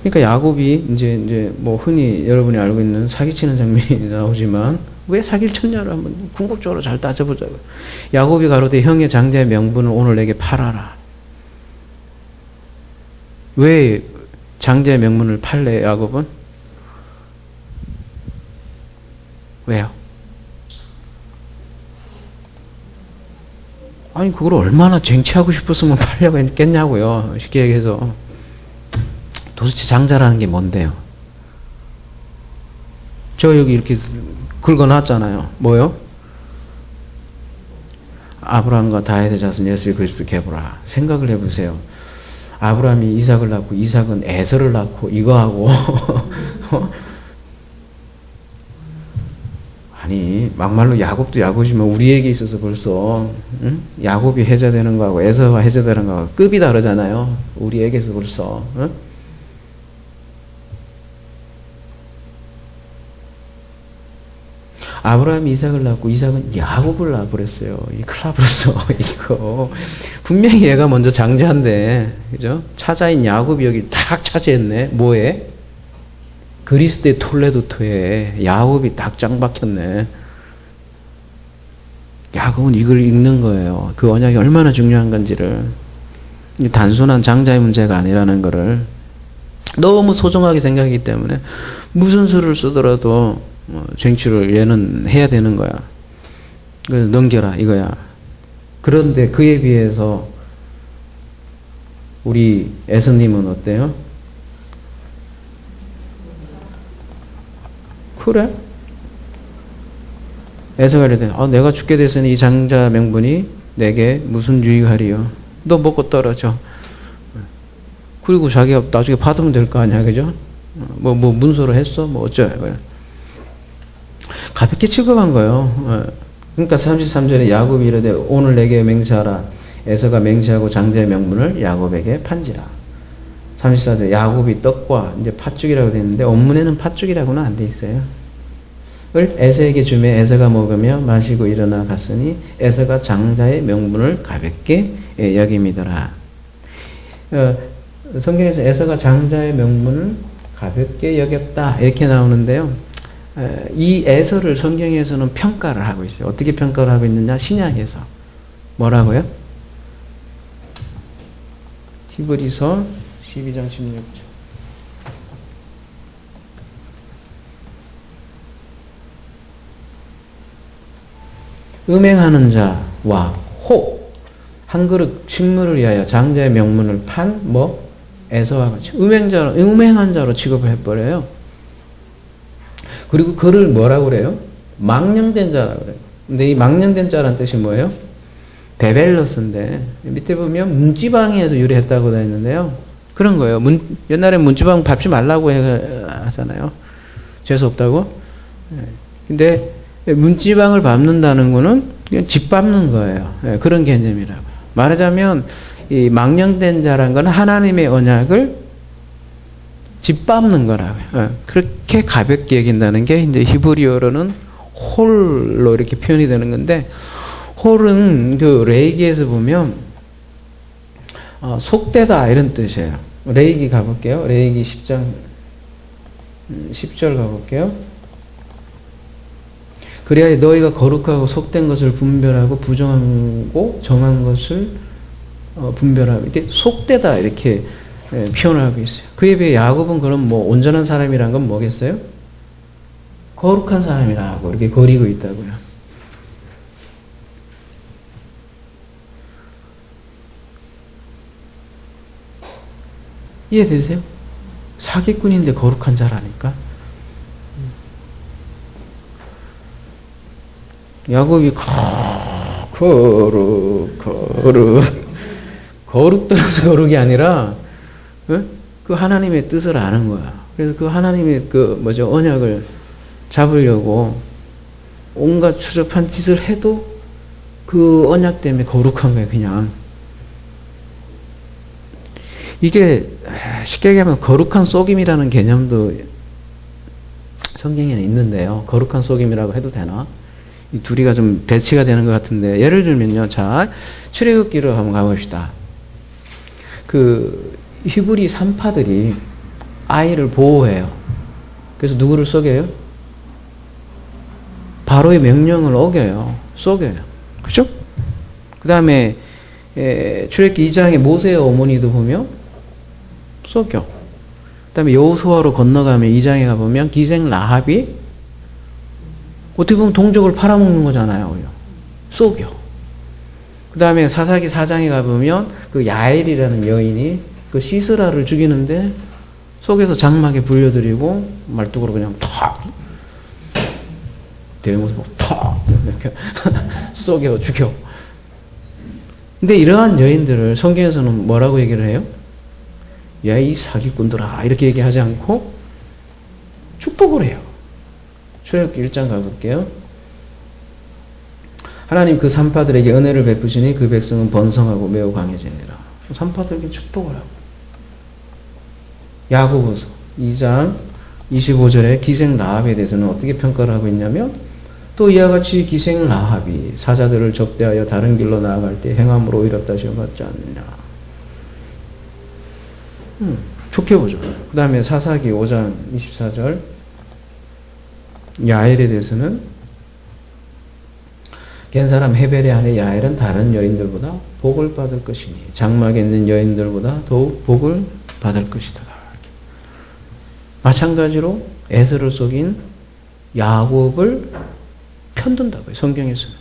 Speaker 1: 그러니까 야곱이 이제 뭐 흔히 여러분이 알고 있는 사기치는 장면이 나오지만 왜 사기를 쳤냐를 한번 궁극적으로 잘 따져보자고요. 야곱이 가로되 형의 장자의 명분을 오늘 내게 팔아라. 왜 장자의 명분을 팔래 야곱은? 왜요? 아니 그걸 얼마나 쟁취하고 싶었으면 팔려고 했겠냐고요. 쉽게 얘기해서. 도대체 장자라는 게 뭔데요? 저 여기 이렇게 긁어놨잖아요. 뭐요? 아브라함과 다윗의 자손 예수 그리스도 계보라. 생각을 해보세요. 아브라함이 이삭을 낳고 이삭은 에서를 낳고 이거하고 아니 막말로 야곱도 야곱이지만 우리에게 있어서 벌써 응? 야곱이 해제되는 거하고 에서가 해제되는 거하고 급이 다르잖아요. 우리에게서 벌써 응? 아브라함이 이삭을 낳고 이삭은 야곱을 낳아버렸어요. 큰일 나버렸어. 이거 분명히 얘가 먼저 장자인데 그죠? 차자인 야곱이 여기 딱 차지했네. 뭐에? 그리스도의 톨레도토에 야곱이 딱 짱 박혔네. 야곱은 이걸 읽는 거예요. 그 언약이 얼마나 중요한 건지를. 단순한 장자의 문제가 아니라는 거를 너무 소중하게 생각하기 때문에 무슨 수를 쓰더라도 쟁취를 얘는 해야 되는 거야. 넘겨라 이거야. 그런데 그에 비해서 우리 에서님은 어때요? 그래? 에서가 이러대. 내가 죽게 됐으니 이 장자 명분이 내게 무슨 유익하리요? 너 먹고 떨어져. 그리고 자기가 나중에 받으면 될 거 아니야, 그죠? 뭐 문서로 했어? 뭐 어쩌요? 가볍게 취급한 거예요. 그러니까 33절에 야곱이 이르되 오늘 내게 맹세하라. 에서가 맹세하고 장자의 명분을 야곱에게 판지라. 34절 야곱이 떡과 이제 팥죽이라고 되어 있는데 원문에는 팥죽이라고는 안 돼 있어요. 을 에서에게 주매 에서가 먹으며 마시고 일어나 갔으니 에서가 장자의 명분을 가볍게 여김이더라. 성경에서 에서가 장자의 명분을 가볍게 여겼다 이렇게 나오는데요. 이 에서를 성경에서는 평가를 하고 있어요. 어떻게 평가를 하고 있느냐? 신약에서 뭐라고요? 히브리서 12장 16절 음행하는 자와 혹 한 그릇 식물을 위하여 장자의 명분을 판 에서와 같이 음행한 자로 취급을 해버려요. 그리고 그를 뭐라고 그래요? 망령된 자라고 그래요. 근데 이 망령된 자란 뜻이 뭐예요? 베벨러스인데 밑에 보면 문지방에서 유래했다고 되어 있는데요. 그런 거예요. 옛날에 문지방 밟지 말라고 하잖아요. 재수 없다고. 근데 문지방을 밟는다는 거는 그냥 집 밟는 거예요. 그런 개념이라고요. 말하자면 이 망령된 자란 건 하나님의 언약을 짓밟는 거라고요. 그렇게 가볍게 여긴다는 게 이제 히브리어로는 홀로 이렇게 표현이 되는 건데 홀은 그 레이기에서 보면 속되다 이런 뜻이에요. 레이기 가볼게요. 레이기 10장 10절 가볼게요. 그래야 너희가 거룩하고 속된 것을 분별하고 부정하고 정한 것을 분별하고 이게 속되다 이렇게 표현을 하고 있어요. 그에 비해 야곱은 그럼 온전한 사람이란 건 뭐겠어요? 거룩한 사람이라고 이렇게 거리고 있다고요. 이해되세요? 사기꾼인데 거룩한 자라니까. 야곱이 거룩 떠나서 거룩이 아니라 그 하나님의 뜻을 아는 거야. 그래서 그 하나님의 언약을 잡으려고 온갖 추접한 짓을 해도 그 언약 때문에 거룩한 거야, 그냥. 이게 쉽게 얘기하면 거룩한 속임이라는 개념도 성경에는 있는데요. 거룩한 속임이라고 해도 되나? 이 둘이가 좀 배치가 되는 것 같은데, 예를 들면요. 자, 출애굽기로 한번 가봅시다. 그 히브리 산파들이 아이를 보호해요. 그래서 누구를 속여요? 바로의 명령을 어겨요. 속여요. 그죠? 그 다음에 출애굽기 2장의 모세의 어머니도 보면 속여. 그 다음에 여호수아로 건너가면 2장에 가보면 기생 라합이 어떻게 보면 동족을 팔아먹는 거잖아요. 속여. 그 다음에 사사기 4장에 가보면 그 야엘이라는 여인이 그 시스라를 죽이는데 속에서 장막에 불려드리고 말뚝으로 그냥 탁 대모습 탁 이렇게 속여 죽여. 근데 이러한 여인들을 성경에서는 뭐라고 얘기를 해요? 야, 이 사기꾼들아 이렇게 얘기하지 않고 축복을 해요. 출애굽기 1장 가볼게요. 하나님 그 산파들에게 은혜를 베푸시니 그 백성은 번성하고 매우 강해지니라. 산파들에게 축복을 하고. 야고보서 2장 25절에 기생 라합에 대해서는 어떻게 평가를 하고 있냐면, 또 이와 같이 기생 라합이 사자들을 접대하여 다른 길로 나아갈 때 행함으로 의롭다 시험받지 않느냐. 좋게 보죠. 그 다음에 사사기 5장 24절 야엘에 대해서는 겐사람 헤벨의 아내 야엘은 다른 여인들보다 복을 받을 것이니 장막에 있는 여인들보다 더욱 복을 받을 것이다. 마찬가지로 에서를 속인 야곱을 편든다고요. 성경에서는.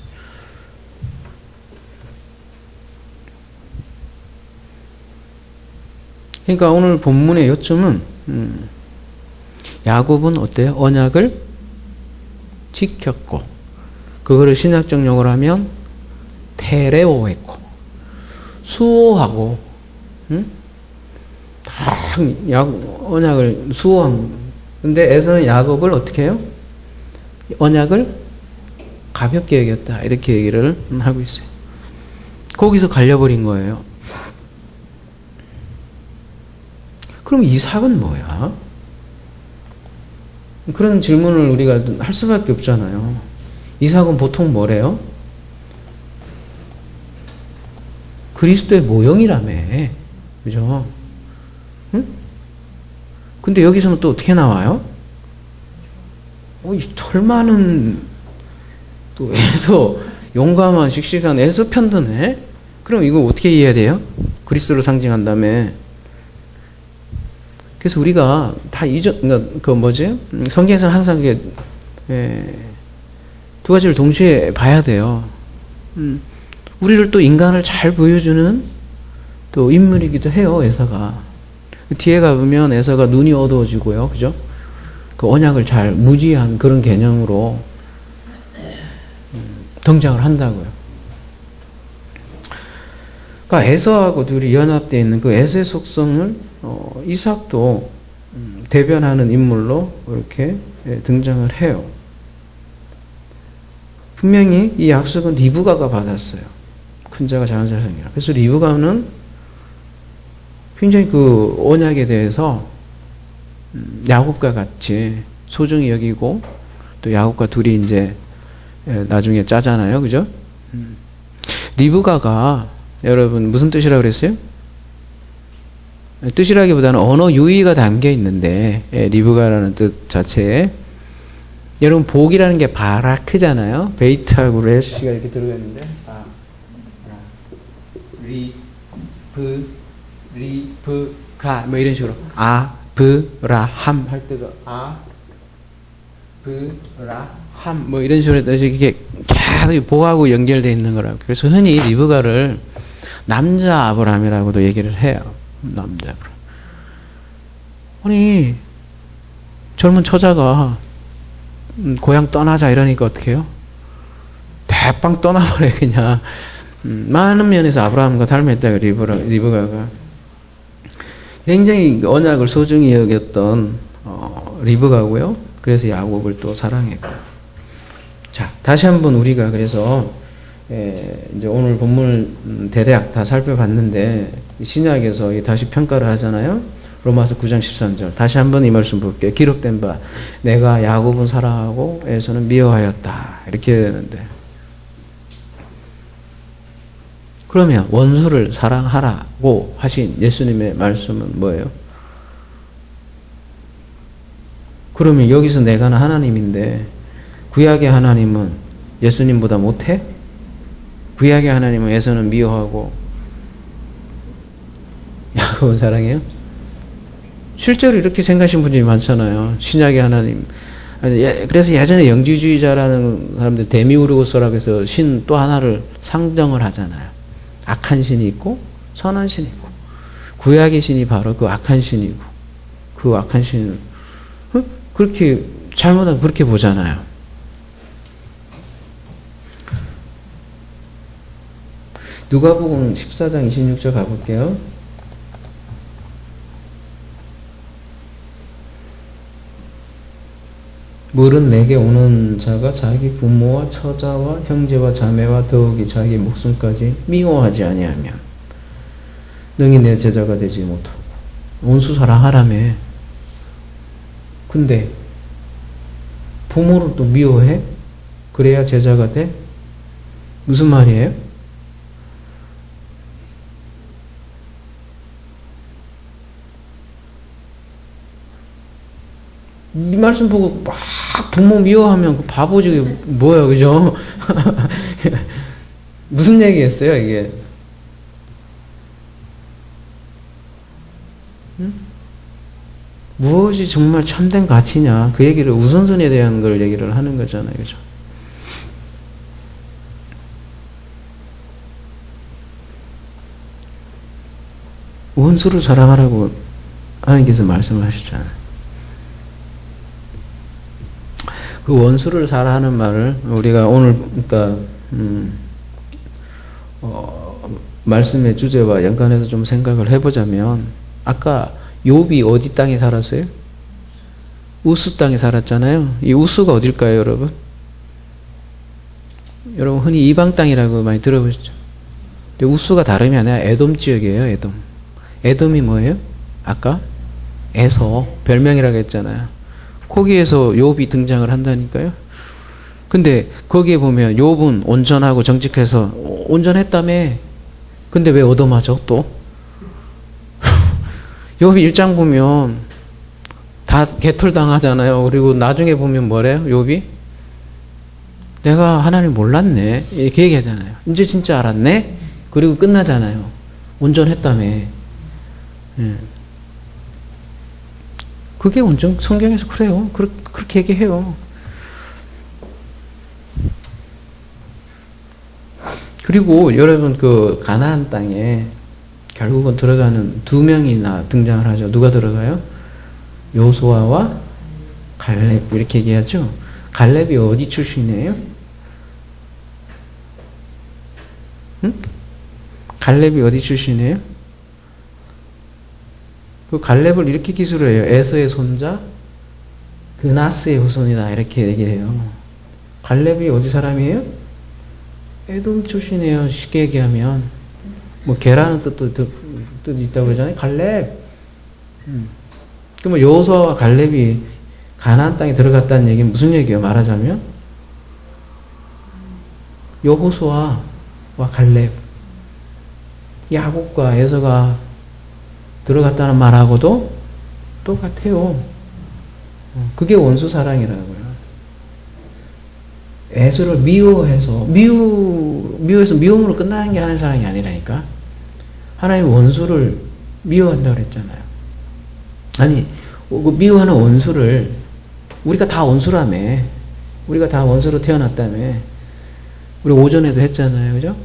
Speaker 1: 그러니까 오늘 본문의 요점은 야곱은 어때요? 언약을 지켰고, 그거를 신약적 용어로 하면 테레오했고, 수호하고, 언약을 수호한. 근데 에서는 야곱을 어떻게 해요? 언약을 가볍게 여겼다. 이렇게 얘기를 하고 있어요. 거기서 갈려버린 거예요. 그럼 이삭은 뭐야? 그런 질문을 우리가 할 수밖에 없잖아요. 이삭은 보통 뭐래요? 그리스도의 모형이라며. 그죠? 응? 근데 여기서는 또 어떻게 나와요? 이 털 많은 또 에서, 용감한 씩씩한 에서 편드네? 그럼 이거 어떻게 이해해야 돼요? 그리스도를 상징한다며. 그래서 우리가 다 성경에서는 항상 이게, 두 가지를 동시에 봐야 돼요. 우리를 또 인간을 잘 보여주는 또 인물이기도 해요, 에서가. 뒤에 가보면 에서가 눈이 어두워지고요. 그죠? 그 언약을 잘 무지한 그런 개념으로 등장을 한다고요. 그러니까 에서하고 둘이 연합되어 있는 그 에서의 속성을 이삭도 대변하는 인물로 이렇게 등장을 해요. 분명히 이 약속은 리브가가 받았어요. 큰 자가 작은 자를 섬기라. 그래서 리브가는 굉장히 그 언약에 대해서 야곱과 같이 소중히 여기고, 또 야곱과 둘이 이제 나중에 짜잖아요. 그죠? 리브가가 여러분 무슨 뜻이라고 그랬어요? 뜻이라기보다는 언어 유의가 담겨 있는데, 리브가라는 뜻 자체에 여러분 복이라는 게 바라크잖아요. 베이트하고 레시가 이렇게 들어가 있는데, 리브가 뭐 이런 식으로 아브라함 할 때도 아브라함 뭐 이런 식으로 해서 이게 계속 복하고 연결되어 있는 거라고. 그래서 흔히 리브가를 남자 아브라함이라고도 얘기를 해요. 남자 아브라함. 아니 젊은 처자가 고향 떠나자 이러니까 어떻게 해요? 대빵 떠나버려 그냥. 많은 면에서 아브라함과 닮았다고 리브가가. 굉장히 언약을 소중히 여겼던 리브가고요. 그래서 야곱을 또 사랑했고. 자, 다시 한번 우리가 그래서 이제 오늘 본문을 대략 다 살펴봤는데, 신약에서 다시 평가를 하잖아요. 로마서 9장 13절. 다시 한번 이 말씀 볼게요. 기록된 바 내가 야곱은 사랑하고 에서는 미워하였다. 이렇게 되는데, 그러면 원수를 사랑하라고 하신 예수님의 말씀은 뭐예요? 그러면 여기서 내가는 하나님인데 구약의 하나님은 예수님보다 못해? 구약의 하나님은 에서는 미워하고 야곱은 사랑해요? 실제로 이렇게 생각하시는 분들이 많잖아요. 신약의 하나님. 그래서 예전에 영지주의자라는 사람들 데미우르고스라고 해서 신 또 하나를 상정을 하잖아요. 악한 신이 있고 선한 신이 있고, 구약의 신이 바로 그 악한 신이고, 그 악한 신을 그렇게 잘못하면 그렇게 보잖아요. 누가복음 14장 26절 가볼게요. 물은 내게 오는 자가 자기 부모와 처자와 형제와 자매와 더욱이 자기 목숨까지 미워하지 아니하면 능히 내 제자가 되지 못하고. 원수 사랑하라며. 근데 부모를 또 미워해? 그래야 제자가 돼? 무슨 말이에요? 이 말씀 보고 막 부모 미워하면 그 바보지 뭐야, 그죠? 무슨 얘기였어요 이게? 응? 무엇이 정말 참된 가치냐, 그 얘기를, 우선순위에 대한 걸 얘기를 하는 거잖아요, 그죠? 원수를 사랑하라고 하나님께서 말씀을 하시잖아요. 그 원수를 사랑하는 말을 우리가 오늘, 그러니까 말씀의 주제와 연관해서 좀 생각을 해보자면, 아까 욥이 어디 땅에 살았어요? 우스 땅에 살았잖아요. 이 우스가 어딜까요, 여러분? 여러분 흔히 이방 땅이라고 많이 들어보시죠? 근데 우스가 다름이 아니라 에돔 지역이에요. 에돔. 에돔이 뭐예요? 아까 에서 별명이라고 했잖아요. 거기에서 욥이 등장을 한다니까요. 근데 거기에 보면 욥은 온전하고 정직해서 온전했다며. 근데 왜 얻어맞아 또? 욥이 1장 보면 다 개털당하잖아요. 그리고 나중에 보면 뭐래요? 욥이? 내가 하나님 몰랐네. 이렇게 얘기하잖아요. 이제 진짜 알았네? 그리고 끝나잖아요. 온전했다며. 그게 온전, 성경에서 그래요. 그렇게 얘기해요. 그리고 여러분 그 가나안 땅에 결국은 들어가는 두 명이나 등장을 하죠. 누가 들어가요? 요수아와 갈렙, 이렇게 얘기하죠. 갈렙이 어디 출신이에요? 응? 갈렙이 어디 출신이에요? 그 갈렙을 이렇게 기술을 해요. 에서의 손자 그나스의 후손이다, 이렇게 얘기해요. 갈렙이 어디 사람이에요? 에돔 출신이에요. 쉽게 얘기하면 뭐 개라는 뜻이 있다고 그러잖아요. 갈렙. 그러면 여호수아와 갈렙이 가나안 땅에 들어갔다는 얘기는 무슨 얘기예요? 말하자면 여호수아와 갈렙, 야곱과 에서가 들어갔다는 말하고도 똑같아요. 그게 원수 사랑이라고요. 에서를 미워해서 미워해서 미움으로 끝나는 게 하나님 사랑이 아니라니까. 하나님 원수를 미워한다고 그랬잖아요. 아니, 그 미워하는 원수를, 우리가 다 원수라며. 우리가 다 원수로 태어났다며. 우리 오전에도 했잖아요, 그죠?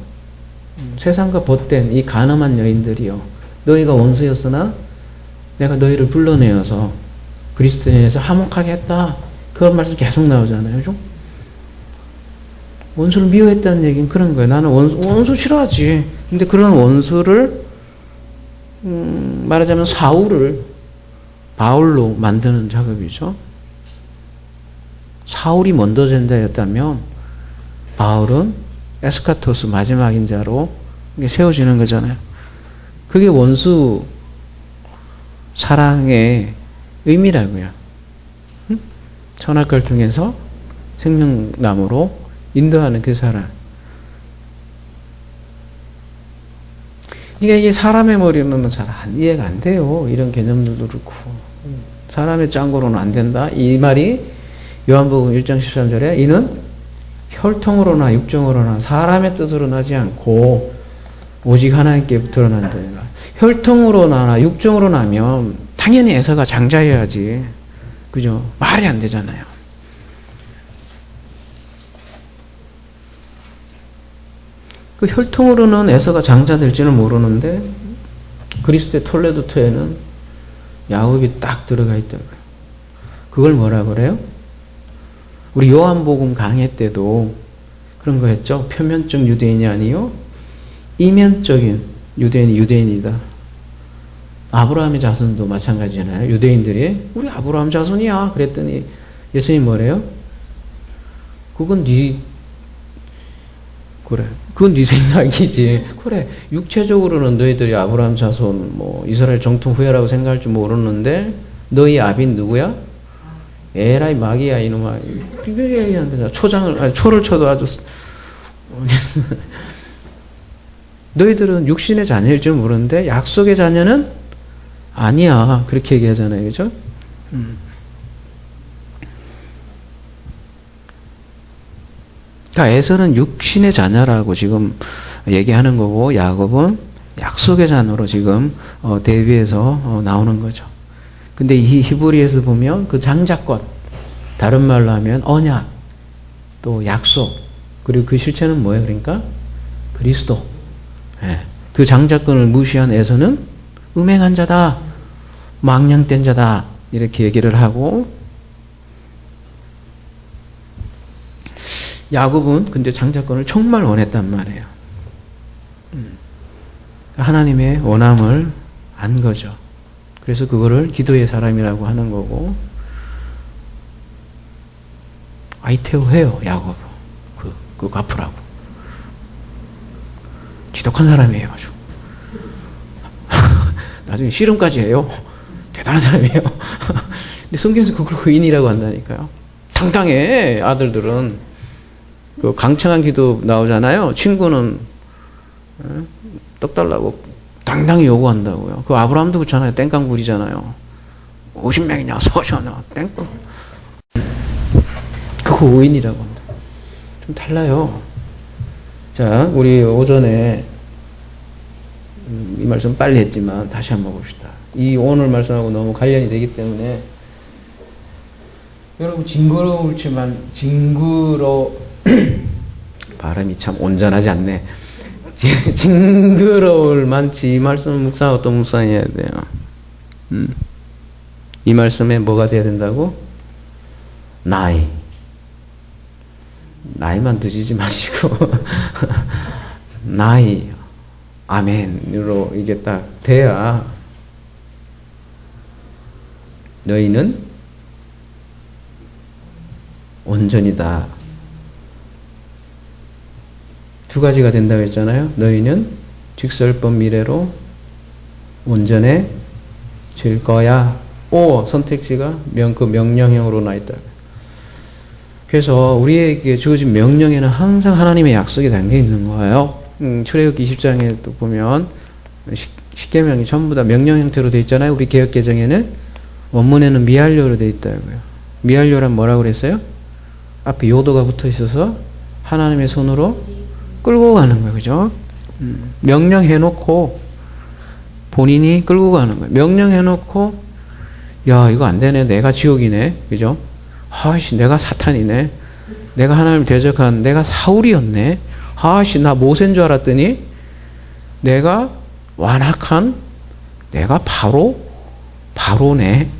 Speaker 1: 세상과 벗된 이 간음한 여인들이요, 너희가 원수였으나 내가 너희를 불러내어서 그리스도인에서 화목하게 했다. 그런 말씀 계속 나오잖아요, 그죠? 원수를 미워했다는 얘기는 그런 거예요. 나는 원수 싫어하지. 근데 그런 원수를 말하자면 사울을 바울로 만드는 작업이죠. 사울이 먼저 전자였다면 바울은 에스카토스, 마지막 인자로 세워지는 거잖아요. 그게 원수 사랑의 의미라고요. 응? 선악과를 통해서 생명나무로 인도하는 그 사랑. 그러니까 이게 사람의 머리로는 잘 이해가 안 돼요. 이런 개념들도 그렇고. 사람의 짱구로는 안 된다. 이 말이 요한복음 1장 13절에 이는 혈통으로나 육정으로나 사람의 뜻으로 나지 않고 오직 하나님께 드러난다. 혈통으로나 육정으로 나면 당연히 에서가 장자여야지. 그죠? 말이 안 되잖아요. 그 혈통으로는 에서가 장자 될지는 모르는데 그리스도의 톨레도토에는 야곱이 딱 들어가 있더라고요. 그걸 뭐라 그래요? 우리 요한복음 강해 때도 그런 거 했죠. 표면적 유대인이 아니요 이면적인 유대인이 유대인이다. 아브라함의 자손도 마찬가지잖아요. 유대인들이 우리 아브라함 자손이야 그랬더니 예수님 뭐래요? 그건 그건 네 생각이지. 그래 육체적으로는 너희들이 아브라함 자손 뭐 이스라엘 정통 후예라고 생각할 줄 모르는데 너희 아비는 누구야? 에라이 마귀야 이놈아. 그게 안 되잖아. 초를 쳐도 아주 너희들은 육신의 자녀일 줄 모르는데 약속의 자녀는 아니야. 그렇게 얘기하잖아요. 그죠? 그러니까 에서는 육신의 자녀라고 지금 얘기하는 거고 야곱은 약속의 자녀로 지금 대비해서 나오는 거죠. 근데 이 히브리에서 보면 그 장자권, 다른 말로 하면 언약, 또 약속, 그리고 그 실체는 뭐예요? 그러니까 그리스도. 예. 그 장자권을 무시한 에서는 음행한 자다, 망령된 자다 이렇게 얘기를 하고 야곱은 근데 장자권을 정말 원했단 말이에요. 하나님의 원함을 안 거죠. 그래서 그거를 기도의 사람이라고 하는 거고 아이테오해요. 야곱 그거 갚으라고. 지독한 사람이에요. 아주. 나중에 씨름까지 해요. 대단한 사람이에요. 근데 성경에서 그걸 의인이라고 한다니까요. 당당해. 아들들은 그 강청한 기도 나오잖아요. 친구는 떡 달라고 당당히 요구한다고요. 그 아브라함도 그렇잖아요. 땡깡 부리잖아요. 50명이냐 서셔냐 땡깡. 그거 의인이라고 합니다. 좀 달라요. 자, 우리 오전에 이 말씀 빨리 했지만 다시 한번 봅시다. 이 오늘 말씀하고 너무 관련이 되기 때문에 여러분 발음이 참 온전하지 않네. 징그러울 만치 이 말씀을 묵상하고 또 묵상해야 돼요. 이 말씀에 뭐가 돼야 된다고? 나이만 드시지 마시고 나이 아멘으로 이게 딱 돼야 너희는 온전이다. 두 가지가 된다고 했잖아요. 너희는 직설법 미래로 온전해질 거야. 선택지가 그 명령형으로 나 있다. 그래서 우리에게 주어진 명령에는 항상 하나님의 약속이 담겨 있는 거예요. 출애굽기 20장에 또 보면 십계명이 전부 다 명령 형태로 되어 있잖아요. 우리 개역 개정에는 원문에는 미알료로 되어 있다고요. 미알료란 뭐라고 그랬어요? 앞에 요도가 붙어 있어서 하나님의 손으로 끌고 가는 거예요. 그죠? 명령해놓고 본인이 끌고 가는 거예요. 명령해놓고 야 이거 안 되네. 내가 지옥이네. 그죠? 아이씨 내가 사탄이네. 내가 하나님을 대적한 내가 사울이었네. 아이씨 나 모세인 줄 알았더니 내가 완악한 내가 바로네.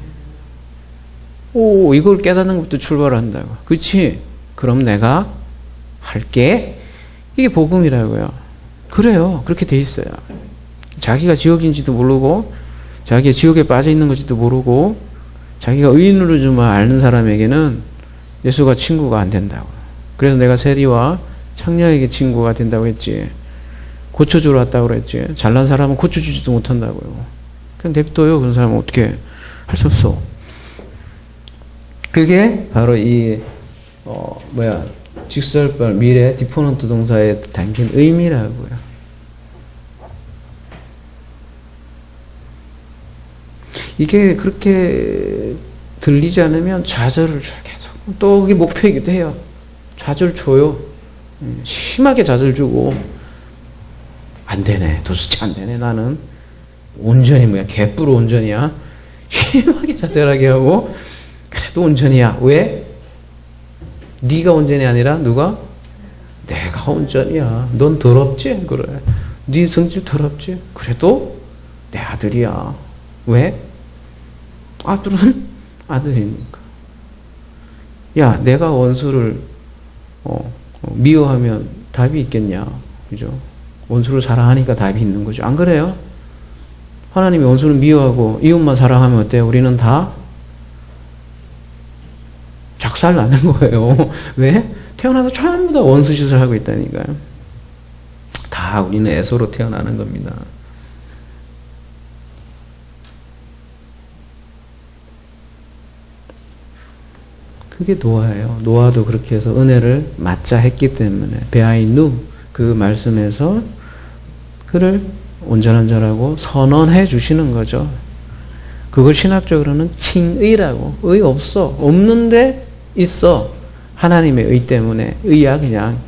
Speaker 1: 이걸 깨닫는 것부터 출발한다고. 그치? 그럼 내가 할게. 이게 복음이라고요. 그래요. 그렇게 돼 있어요. 자기가 지옥인지도 모르고 자기가 지옥에 빠져 있는 건지도 모르고 자기가 의인으로 좀 아는 사람에게는 예수가 친구가 안 된다고. 그래서 내가 세리와 창녀에게 친구가 된다고 했지. 고쳐주러 왔다고 그랬지. 잘난 사람은 고쳐주지도 못한다고요. 그냥 냅둬요. 그런 사람은 어떻게 할 수 없어. 그게 바로 이 직설법 미래 디포넌트 동사에 담긴 의미라고요. 이게 그렇게 들리지 않으면 좌절을 줘요. 계속. 또 그게 목표이기도 해요. 좌절 줘요. 심하게 좌절 주고 안 되네. 도대체 안 되네. 나는 온전히 뭐야. 개뿔 온전이야. 심하게 좌절하게 하고 그래도 온전이야. 왜? 네가 온전이 아니라 누가? 내가 온전이야. 넌 더럽지? 그래. 네 성질 더럽지? 그래도 내 아들이야. 왜? 아들은 아들이니까. 야, 내가 원수를 미워하면 답이 있겠냐? 그죠? 원수를 사랑하니까 답이 있는 거죠. 안 그래요? 하나님이 원수를 미워하고 이웃만 사랑하면 어때요? 우리는 다 작살 나는 거예요. 왜? 태어나서 전부 다 원수 짓을 하고 있다니까요. 다 우리는 애소로 태어나는 겁니다. 그게 노아예요. 노아도 그렇게 해서 은혜를 맞자 했기 때문에 베아이누 그 말씀에서 그를 온전한 자라고 선언해 주시는 거죠. 그걸 신학적으로는 칭의라고. 의 없어. 없는데 있어. 하나님의 의 때문에. 의야 그냥.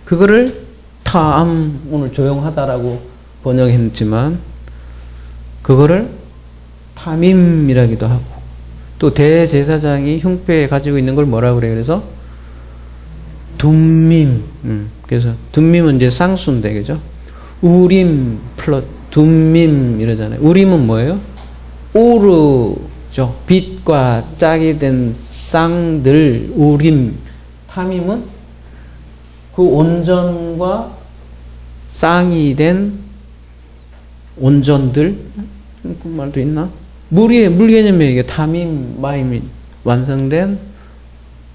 Speaker 1: 그거를 오늘 조용하다라고 번역했지만 그거를 탐임이라기도 하고 또 대제사장이 흉패에 가지고 있는 걸 뭐라고 그래요? 그래서 둠밈. 그래서 둠밈은 이제 쌍수인데 그죠? 우림 플러스 둠밈 이러잖아요. 우림은 뭐예요? 오르죠. 빛과 짝이 된 쌍들 우림. 탐임은 그 온전과 쌍이 된 온전들. 그 말도 있나? 물 개념이에요. 이게 탐임, 마임이 완성된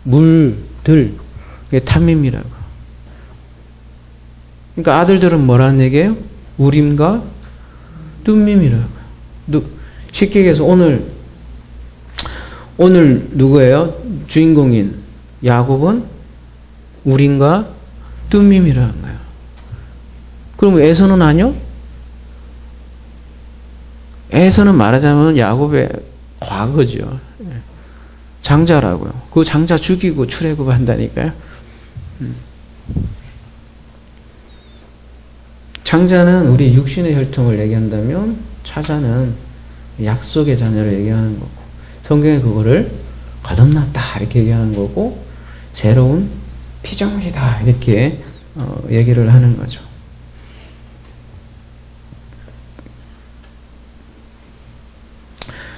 Speaker 1: 물들. 그게 탐임이라고. 그러니까 아들들은 뭐라는 얘기예요? 우림과 둠밈이라고. 쉽게 얘기해서 오늘 누구예요? 주인공인 야곱은 우림과 둠밈이라는 거예요. 그럼 에서는 아니요? 에서는 말하자면 야곱의 과거죠. 장자라고요. 그 장자 죽이고 출애굽한다니까요. 장자는 우리 육신의 혈통을 얘기한다면 차자는 약속의 자녀를 얘기하는 거고 성경에 그거를 거듭났다 이렇게 얘기하는 거고 새로운 피조물이다 이렇게 얘기를 하는 거죠.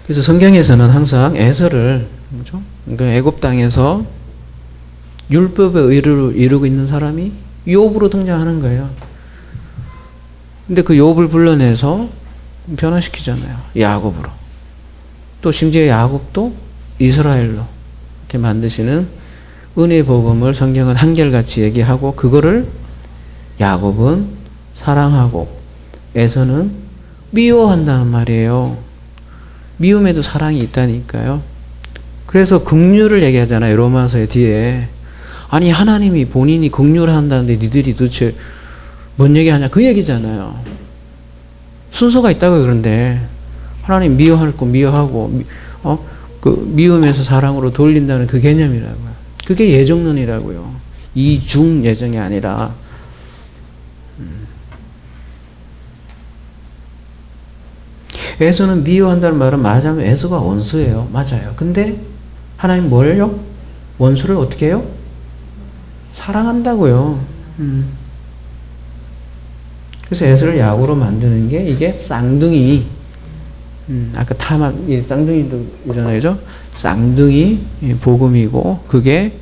Speaker 1: 그래서 성경에서는 항상 에서를 그렇죠? 그러니까 애굽 땅에서 율법의 의를 이루고 있는 사람이 욥으로 등장하는 거예요. 근데 그 욥을 불러내서 변화시키잖아요. 야곱으로. 또 심지어 야곱도 이스라엘로 이렇게 만드시는 은혜의 복음을 성경은 한결같이 얘기하고 그거를 야곱은 사랑하고 에서는 미워한다는 말이에요. 미움에도 사랑이 있다니까요. 그래서 긍휼을 얘기하잖아요. 로마서의 뒤에. 아니 하나님이 본인이 긍휼을 한다는데 니들이 도대체 뭔 얘기하냐 그 얘기잖아요. 순서가 있다고 그런데 하나님 미워할 거 미워하고 그 미움에서 사랑으로 돌린다는 그 개념이라고요. 그게 예정론이라고요. 이중 예정이 아니라 에서는 미워한다는 말은 말하자면 에서가 원수예요. 맞아요. 근데 하나님 뭘요? 원수를 어떻게 해요? 사랑한다고요. 그래서 에서를 야구로 만드는 게 이게 쌍둥이. 아까 이 쌍둥이도 있잖아요. 그죠? 쌍둥이 복음이고 그게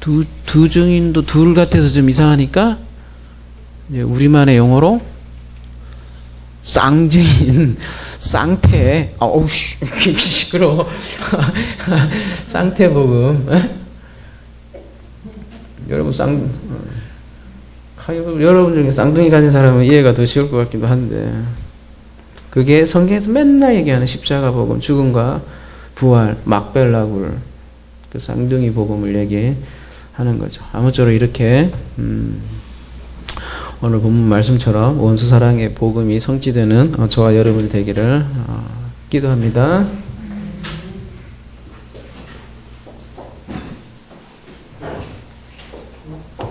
Speaker 1: 두 증인도 둘 같아서 좀 이상하니까 이제 우리만의 용어로 쌍증인, 쌍태, 어우, 시끄러워. 쌍태 복음. 여러분 여러분 중에 쌍둥이 가진 사람은 이해가 더 쉬울 것 같기도 한데, 그게 성경에서 맨날 얘기하는 십자가 복음, 죽음과 부활, 막벨라굴, 그 쌍둥이 복음을 얘기하는 거죠. 아무쪼록 이렇게 오늘 본문 말씀처럼 원수 사랑의 복음이 성취되는 저와 여러분이 되기를 기도합니다.